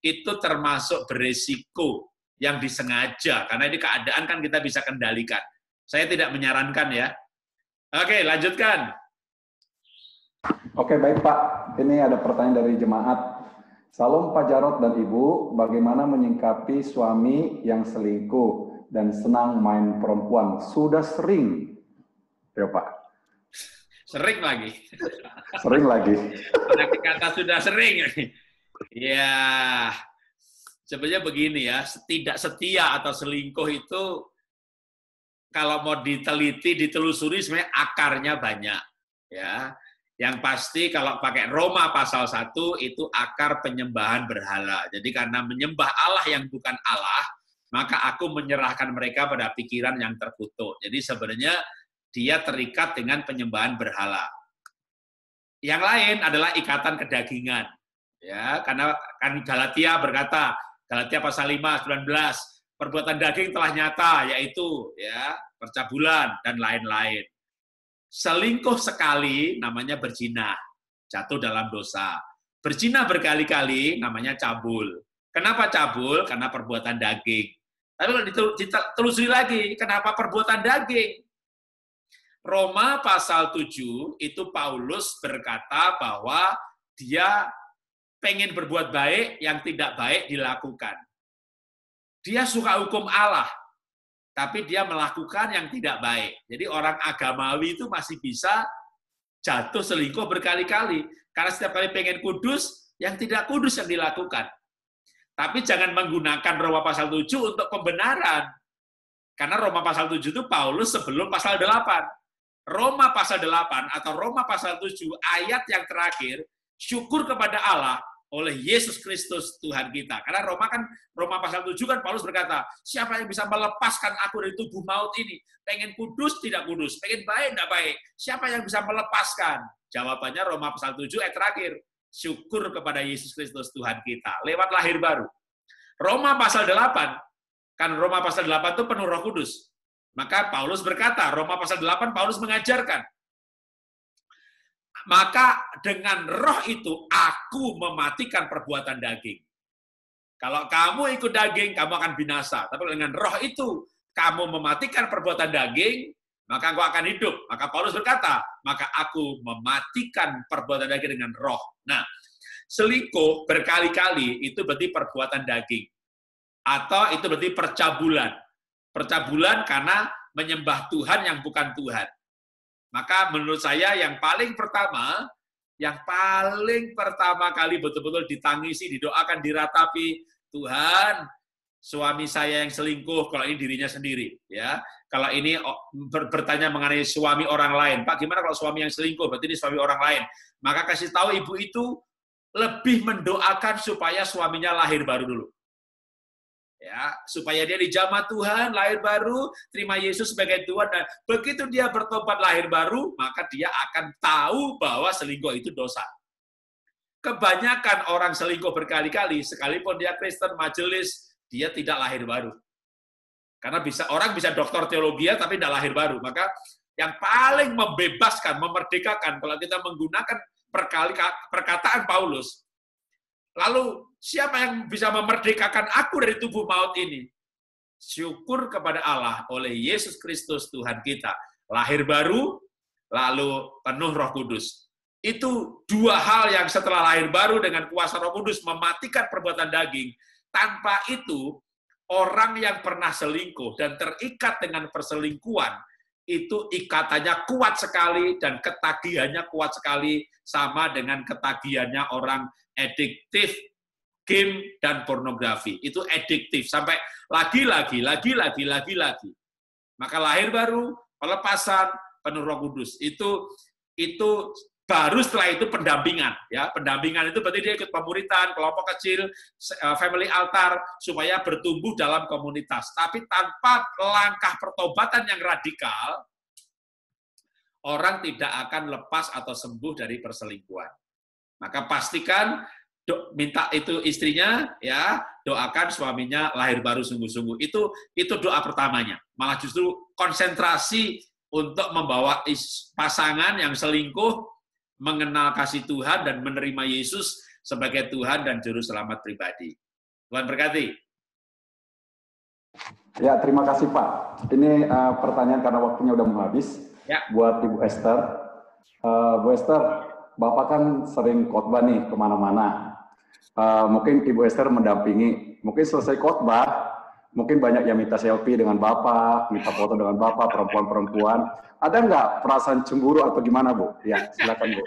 Speaker 2: itu termasuk beresiko yang disengaja, karena ini keadaan kan kita bisa kendalikan. Saya tidak menyarankan ya. Oke, lanjutkan.
Speaker 1: Oke, baik Pak. Ini ada pertanyaan dari jemaat. Salam Pak Jarot dan Ibu, bagaimana menyingkapi suami yang selingkuh dan senang main perempuan? Sudah sering, ya Pak.
Speaker 2: Sering lagi.
Speaker 1: Sering lagi.
Speaker 2: Pakai kata sudah sering. Ya, sebenarnya begini ya, tidak setia atau selingkuh itu kalau mau diteliti, ditelusuri sebenarnya akarnya banyak. Ya, yang pasti kalau pakai Roma pasal 1 itu akar penyembahan berhala. Jadi karena menyembah Allah yang bukan Allah, maka aku menyerahkan mereka pada pikiran yang terkutuk. Jadi sebenarnya dia terikat dengan penyembahan berhala. Yang lain adalah ikatan kedagingan. Ya, karena kan Galatia berkata, Galatia pasal 5, 19, perbuatan daging telah nyata, yaitu ya percabulan dan lain-lain. Selingkuh sekali namanya berzina, jatuh dalam dosa. Berzina berkali-kali namanya cabul. Kenapa cabul? Karena perbuatan daging. Tapi kalau ditelusuri lagi, kenapa perbuatan daging? Roma pasal 7 itu Paulus berkata bahwa dia pengen berbuat baik, yang tidak baik dilakukan. Dia suka hukum Allah, tapi dia melakukan yang tidak baik. Jadi orang agamawi itu masih bisa jatuh selingkuh berkali-kali. Karena setiap kali pengen kudus, yang tidak kudus yang dilakukan. Tapi jangan menggunakan Roma pasal 7 untuk pembenaran. Karena Roma pasal 7 itu Paulus sebelum pasal 8. Roma pasal 8 atau Roma pasal 7 ayat yang terakhir, syukur kepada Allah oleh Yesus Kristus Tuhan kita. Karena Roma pasal 7 kan Paulus berkata, siapa yang bisa melepaskan aku dari tubuh maut ini? Pengen kudus, tidak kudus. Pengen baik, tidak baik. Siapa yang bisa melepaskan? Jawabannya Roma pasal 7 ayat terakhir. Syukur kepada Yesus Kristus Tuhan kita. Lewat lahir baru. Roma pasal 8, kan Roma pasal 8 itu penuh Roh Kudus. Maka Paulus berkata, Roma pasal 8 Paulus mengajarkan, maka dengan roh itu aku mematikan perbuatan daging. Kalau kamu ikut daging, kamu akan binasa. Tapi dengan roh itu kamu mematikan perbuatan daging, maka engkau akan hidup. Maka Paulus berkata, maka aku mematikan perbuatan daging dengan roh. Nah, selingkuh berkali-kali itu berarti perbuatan daging. Atau itu berarti percabulan. Percabulan karena menyembah Tuhan yang bukan Tuhan. Maka menurut saya yang paling pertama kali betul-betul ditangisi, didoakan, diratapi, Tuhan, suami saya yang selingkuh, kalau ini dirinya sendiri, ya. Kalau ini bertanya mengenai suami orang lain, Pak, gimana kalau suami yang selingkuh? Berarti ini suami orang lain. Maka kasih tahu ibu itu lebih mendoakan supaya suaminya lahir baru dulu. Ya, supaya dia dijamah Tuhan, lahir baru, terima Yesus sebagai Tuhan, dan begitu dia bertobat lahir baru, maka dia akan tahu bahwa selingkuh itu dosa. Kebanyakan orang selingkuh berkali-kali, sekalipun dia Kristen, majelis, dia tidak lahir baru. Karena orang bisa doktor teologi tapi tidak lahir baru. Maka yang paling membebaskan, memerdekakan, kalau kita menggunakan perkataan Paulus, lalu siapa yang bisa memerdekakan aku dari tubuh maut ini? Syukur kepada Allah oleh Yesus Kristus Tuhan kita. Lahir baru, lalu penuh Roh Kudus. Itu dua hal yang setelah lahir baru dengan kuasa Roh Kudus mematikan perbuatan daging. Tanpa itu, orang yang pernah selingkuh dan terikat dengan perselingkuhan, itu ikatannya kuat sekali dan ketagihannya kuat sekali, sama dengan ketagihannya orang adiktif game dan pornografi. Itu adiktif sampai lagi. Maka lahir baru, pelepasan, penuh Roh Kudus. Itu baru setelah itu pendampingan, ya. Pendampingan itu berarti dia ikut pemuritan, kelompok kecil, family altar, supaya bertumbuh dalam komunitas. Tapi tanpa langkah pertobatan yang radikal, orang tidak akan lepas atau sembuh dari perselingkuhan. Maka pastikan minta itu istrinya, ya, doakan suaminya lahir baru sungguh-sungguh. Itu doa pertamanya. Malah justru konsentrasi untuk membawa pasangan yang selingkuh mengenal kasih Tuhan dan menerima Yesus sebagai Tuhan dan Juru Selamat pribadi. Tuhan berkati.
Speaker 1: Ya, terima kasih Pak. Ini pertanyaan karena waktunya udah mau habis. Ya. Buat Ibu Esther. Bu Esther, Bapak kan sering khotbah nih kemana-mana. Mungkin Ibu Esther mendampingi. Mungkin selesai khotbah, mungkin banyak yang minta selfie dengan Bapak, minta foto dengan Bapak, perempuan-perempuan. Ada nggak perasaan cemburu atau gimana, Bu? Ya, silakan, Bu.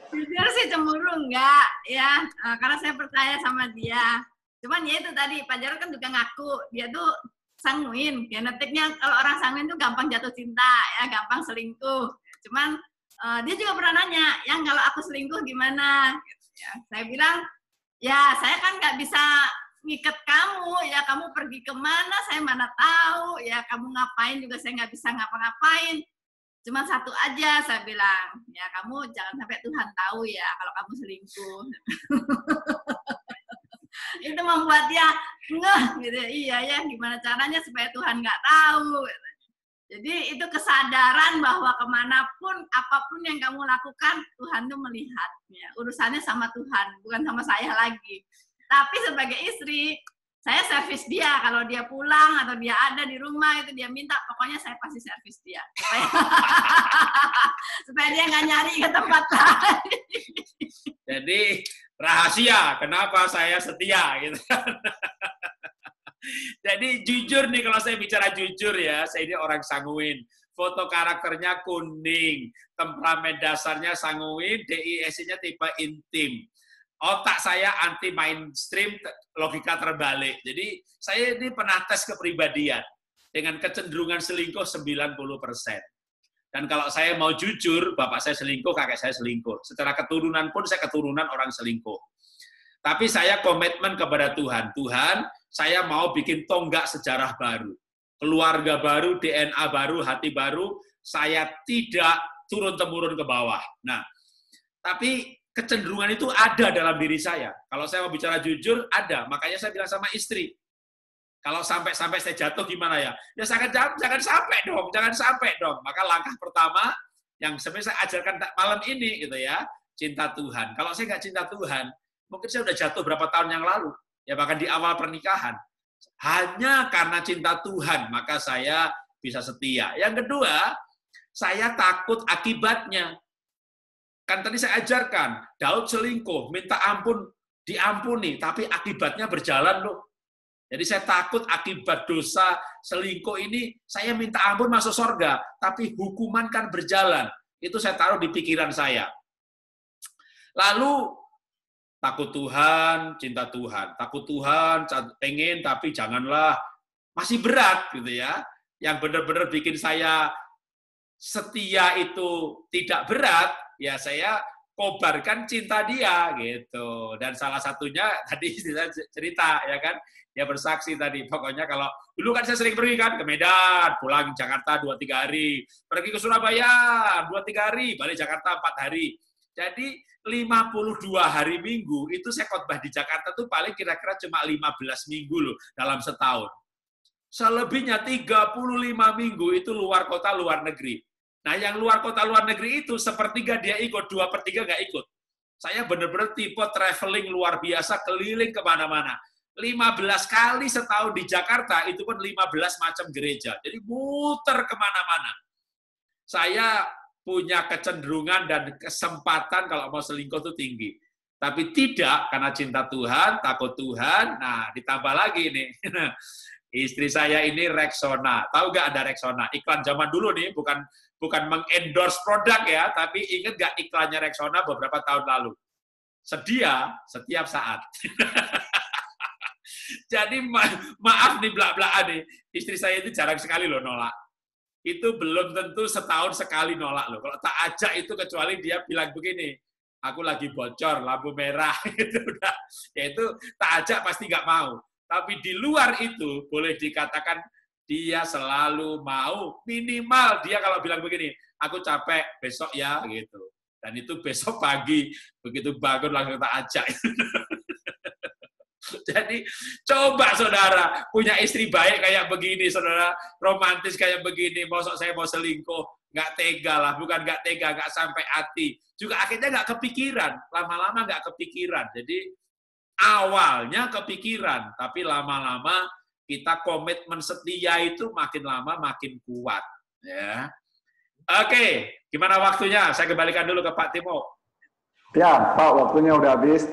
Speaker 4: Jujur sih cemburu enggak, ya, karena saya percaya sama dia. Cuman ya itu tadi, Pak Jarod kan juga ngaku, dia tuh sanguin. Genetiknya kalau orang sanguin tuh gampang jatuh cinta, ya, gampang selingkuh. Cuman dia juga pernah nanya, yang kalau aku selingkuh gimana? Ya, saya bilang, ya saya kan nggak bisa ngikat kamu, ya kamu pergi kemana, saya mana tahu, ya kamu ngapain juga saya nggak bisa ngapa-ngapain. Cuma satu aja saya bilang, ya kamu jangan sampai Tuhan tahu ya kalau kamu selingkuh. Itu membuat dia ngeh gitu, iya ya gimana caranya supaya Tuhan nggak tahu. Jadi itu kesadaran bahwa kemanapun, apapun yang kamu lakukan, Tuhan tuh melihat. Ya, urusannya sama Tuhan, bukan sama saya lagi. Tapi sebagai istri, saya servis dia. Kalau dia pulang atau dia ada di rumah, itu dia minta, pokoknya saya pasti servis dia. Supaya dia nggak nyari ke tempat lain.
Speaker 2: Jadi rahasia, kenapa saya setia. Gitu. Jadi jujur nih, kalau saya bicara jujur ya, saya ini orang sanguin. Foto karakternya kuning, temperamen dasarnya sanguin, DISC-nya tipe intim. Otak saya anti mainstream, logika terbalik. Jadi saya ini pernah tes kepribadian dengan kecenderungan selingkuh 90%. Dan kalau saya mau jujur, bapak saya selingkuh, kakek saya selingkuh. Secara keturunan pun saya keturunan orang selingkuh. Tapi saya komitmen kepada Tuhan. Tuhan, saya mau bikin tonggak sejarah baru. Keluarga baru, DNA baru, hati baru. Saya tidak turun-temurun ke bawah. Nah, tapi kecenderungan itu ada dalam diri saya. Kalau saya mau bicara jujur, ada. Makanya saya bilang sama istri, kalau sampai saya jatuh gimana ya? Ya jangan sampai dong. Maka langkah pertama yang sebenarnya saya ajarkan malam ini gitu ya, cinta Tuhan. Kalau saya nggak cinta Tuhan, mungkin saya udah jatuh berapa tahun yang lalu, ya bahkan di awal pernikahan. Hanya karena cinta Tuhan, maka saya bisa setia. Yang kedua, saya takut akibatnya. Kan tadi saya ajarkan, Daud selingkuh, minta ampun, diampuni, tapi akibatnya berjalan loh. Jadi saya takut akibat dosa selingkuh ini, saya minta ampun masuk surga, tapi hukuman kan berjalan. Itu saya taruh di pikiran saya. Lalu, takut Tuhan, cinta Tuhan. Takut Tuhan, pengen tapi janganlah. Masih berat gitu ya. Yang benar-benar bikin saya setia itu tidak berat, ya saya kobarkan cinta dia gitu. Dan salah satunya tadi saya cerita ya kan, dia bersaksi tadi, pokoknya kalau dulu kan saya sering pergi kan ke Medan, pulang Jakarta 2-3 hari, pergi ke Surabaya 2-3 hari, balik Jakarta 4 hari. Jadi 52 hari Minggu itu saya khotbah di Jakarta tuh paling kira-kira cuma 15 minggu loh dalam setahun. Selebihnya 35 minggu itu luar kota, luar negeri. Nah, yang luar kota, luar negeri itu sepertiga dia ikut, 2/3 nggak ikut. Saya benar-benar tipe traveling luar biasa, keliling kemana-mana. 15 kali setahun di Jakarta, itu pun 15 macam gereja. Jadi muter kemana-mana. Saya punya kecenderungan dan kesempatan kalau mau selingkuh itu tinggi. Tapi tidak, karena cinta Tuhan, takut Tuhan, nah ditambah lagi nih. Istri saya ini Rexona. Tahu nggak ada Rexona? Iklan zaman dulu nih, bukan mengendorse produk ya, tapi ingat nggak iklannya Rexona beberapa tahun lalu? Sedia setiap saat. Jadi maaf nih belak-belakan nih, istri saya itu jarang sekali loh nolak. Itu belum tentu setahun sekali nolak loh. Kalau tak ajak itu kecuali dia bilang begini, aku lagi bocor, lampu merah, gitu udah. Ya itu tak ajak pasti nggak mau. Tapi di luar itu boleh dikatakan dia selalu mau, minimal dia kalau bilang begini, aku capek besok ya gitu. Dan itu besok pagi begitu bangun langsung tak ajak. Jadi coba saudara punya istri baik kayak begini, saudara romantis kayak begini, mosok saya mau selingkuh, nggak tega lah, bukan nggak tega, nggak sampai hati. Juga akhirnya nggak kepikiran, lama-lama nggak kepikiran. Jadi awalnya kepikiran, tapi lama-lama kita komitmen setia itu makin lama makin kuat. Ya. Oke, gimana waktunya? Saya kembalikan dulu ke Pak Timo.
Speaker 1: Ya, Pak, waktunya udah habis.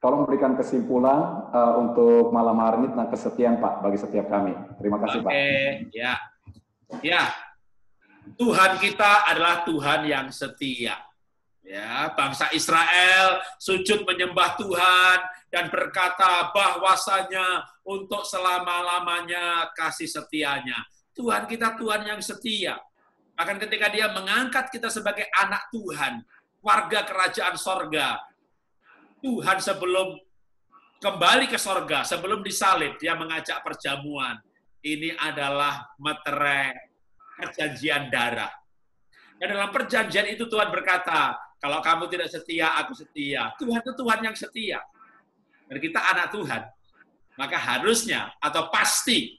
Speaker 1: Tolong berikan kesimpulan untuk malam hari ini tentang kesetiaan, Pak, bagi setiap kami. Terima kasih, Pak.
Speaker 2: Ya. Ya, Tuhan kita adalah Tuhan yang setia. Ya, bangsa Israel sujud menyembah Tuhan dan berkata bahwasanya untuk selama-lamanya kasih setianya. Tuhan kita Tuhan yang setia. Bahkan ketika dia mengangkat kita sebagai anak Tuhan, warga kerajaan sorga, Tuhan sebelum kembali ke sorga, sebelum disalib, dia mengajak perjamuan. Ini adalah meterai perjanjian darah. Dan dalam perjanjian itu Tuhan berkata, kalau kamu tidak setia, aku setia. Tuhan itu Tuhan yang setia. Dan kita anak Tuhan. Maka harusnya, atau pasti,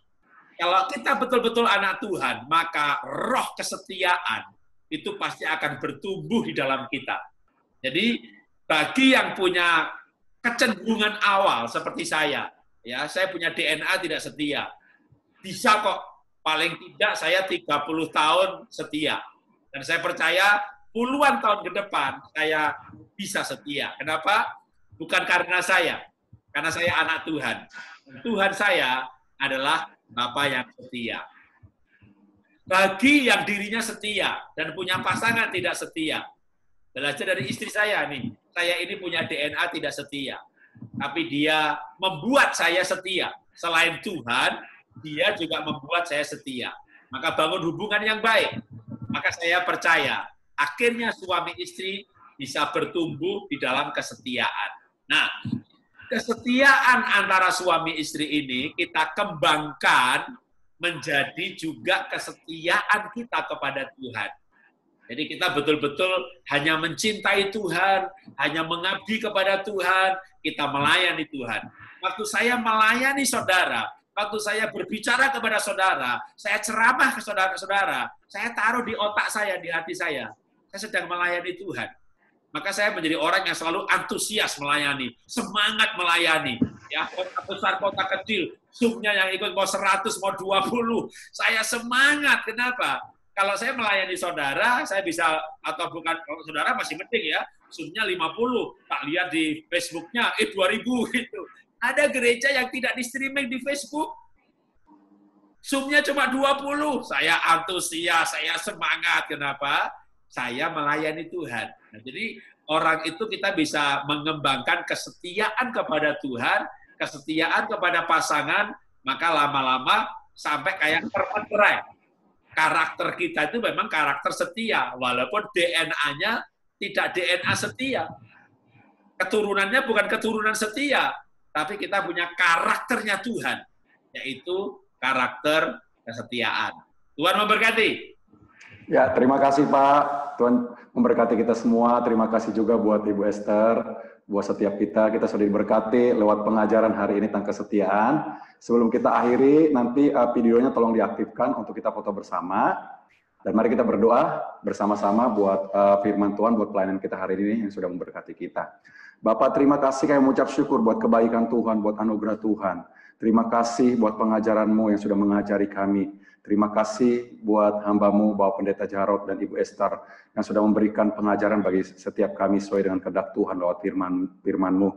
Speaker 2: kalau kita betul-betul anak Tuhan, maka roh kesetiaan itu pasti akan bertumbuh di dalam kita. Jadi, bagi yang punya kecenderungan awal seperti saya, ya, saya punya DNA tidak setia. Bisa kok, paling tidak saya 30 tahun setia. Dan saya percaya puluhan tahun ke depan saya bisa setia. Kenapa? Bukan karena saya, karena saya anak Tuhan. Tuhan saya adalah Bapa yang setia. Bagi yang dirinya setia dan punya pasangan tidak setia, belajar dari istri saya nih. Saya ini punya DNA tidak setia, tapi dia membuat saya setia. Selain Tuhan, dia juga membuat saya setia. Maka bangun hubungan yang baik. Maka saya percaya, akhirnya suami istri bisa bertumbuh di dalam kesetiaan. Nah, kesetiaan antara suami istri ini kita kembangkan menjadi juga kesetiaan kita kepada Tuhan. Jadi kita betul-betul hanya mencintai Tuhan, hanya mengabdi kepada Tuhan, kita melayani Tuhan. Waktu saya melayani saudara, waktu saya berbicara kepada saudara, saya ceramah ke saudara-saudara, saya taruh di otak saya, di hati saya sedang melayani Tuhan. Maka saya menjadi orang yang selalu antusias melayani, semangat melayani. Ya, kota besar, kota kecil, Zoom-nya yang ikut mau 100, mau 20, saya semangat. Kenapa? Kalau saya melayani saudara, saya bisa, atau bukan, kalau saudara masih penting ya, Zoom-nya 50, tak lihat di Facebook-nya, 2000 gitu. Ada gereja yang tidak di-streaming di Facebook. Zoom-nya cuma 20. Saya antusias, saya semangat. Kenapa? Saya melayani Tuhan. Nah, jadi orang itu kita bisa mengembangkan kesetiaan kepada Tuhan, kesetiaan kepada pasangan, maka lama-lama sampai kayak terpatrai. Karakter kita itu memang karakter setia, walaupun DNA-nya tidak DNA setia. Keturunannya bukan keturunan setia, tapi kita punya karakternya Tuhan, yaitu karakter kesetiaan. Tuhan memberkati.
Speaker 1: Ya, terima kasih Pak. Tuhan memberkati kita semua. Terima kasih juga buat Ibu Esther, buat setiap kita. Kita sudah diberkati lewat pengajaran hari ini tentang kesetiaan. Sebelum kita akhiri, nanti videonya tolong diaktifkan untuk kita foto bersama. Dan mari kita berdoa bersama-sama buat firman Tuhan, buat pelayanan kita hari ini yang sudah memberkati kita. Bapak, terima kasih kami mengucap syukur buat kebaikan Tuhan, buat anugerah Tuhan. Terima kasih buat pengajaran-Mu yang sudah mengajari kami. Terima kasih buat hamba-Mu, Bapak Pendeta Jarod dan Ibu Esther, yang sudah memberikan pengajaran bagi setiap kami sesuai dengan kehendak Tuhan lewat firman-Mu.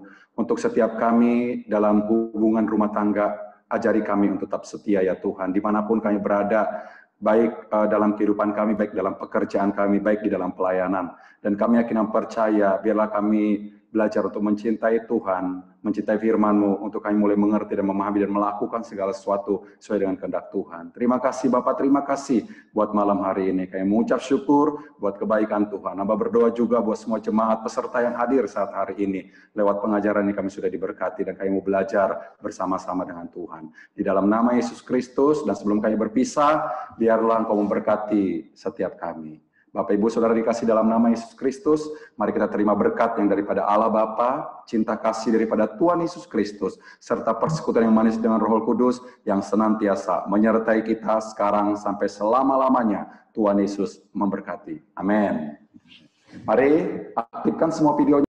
Speaker 1: Untuk setiap kami dalam hubungan rumah tangga, ajari kami untuk tetap setia ya Tuhan. Dimanapun kami berada, baik dalam kehidupan kami, baik dalam pekerjaan kami, baik di dalam pelayanan. Dan kami yakin dan percaya, biarlah kami belajar untuk mencintai Tuhan, mencintai firman-Mu, untuk kami mulai mengerti dan memahami dan melakukan segala sesuatu sesuai dengan kehendak Tuhan. Terima kasih Bapak, terima kasih buat malam hari ini. Kami mengucap syukur buat kebaikan Tuhan. Hamba berdoa juga buat semua jemaat peserta yang hadir saat hari ini. Lewat pengajaran ini kami sudah diberkati dan kami mau belajar bersama-sama dengan Tuhan. Di dalam nama Yesus Kristus, dan sebelum kami berpisah, biarlah Engkau memberkati setiap kami. Bapak, Ibu, Saudara dikasih dalam nama Yesus Kristus, mari kita terima berkat yang daripada Allah Bapa, cinta kasih daripada Tuhan Yesus Kristus, serta persekutuan yang manis dengan Roh Kudus yang senantiasa menyertai kita sekarang sampai selama-lamanya. Tuhan Yesus memberkati. Amin. Mari aktifkan semua videonya.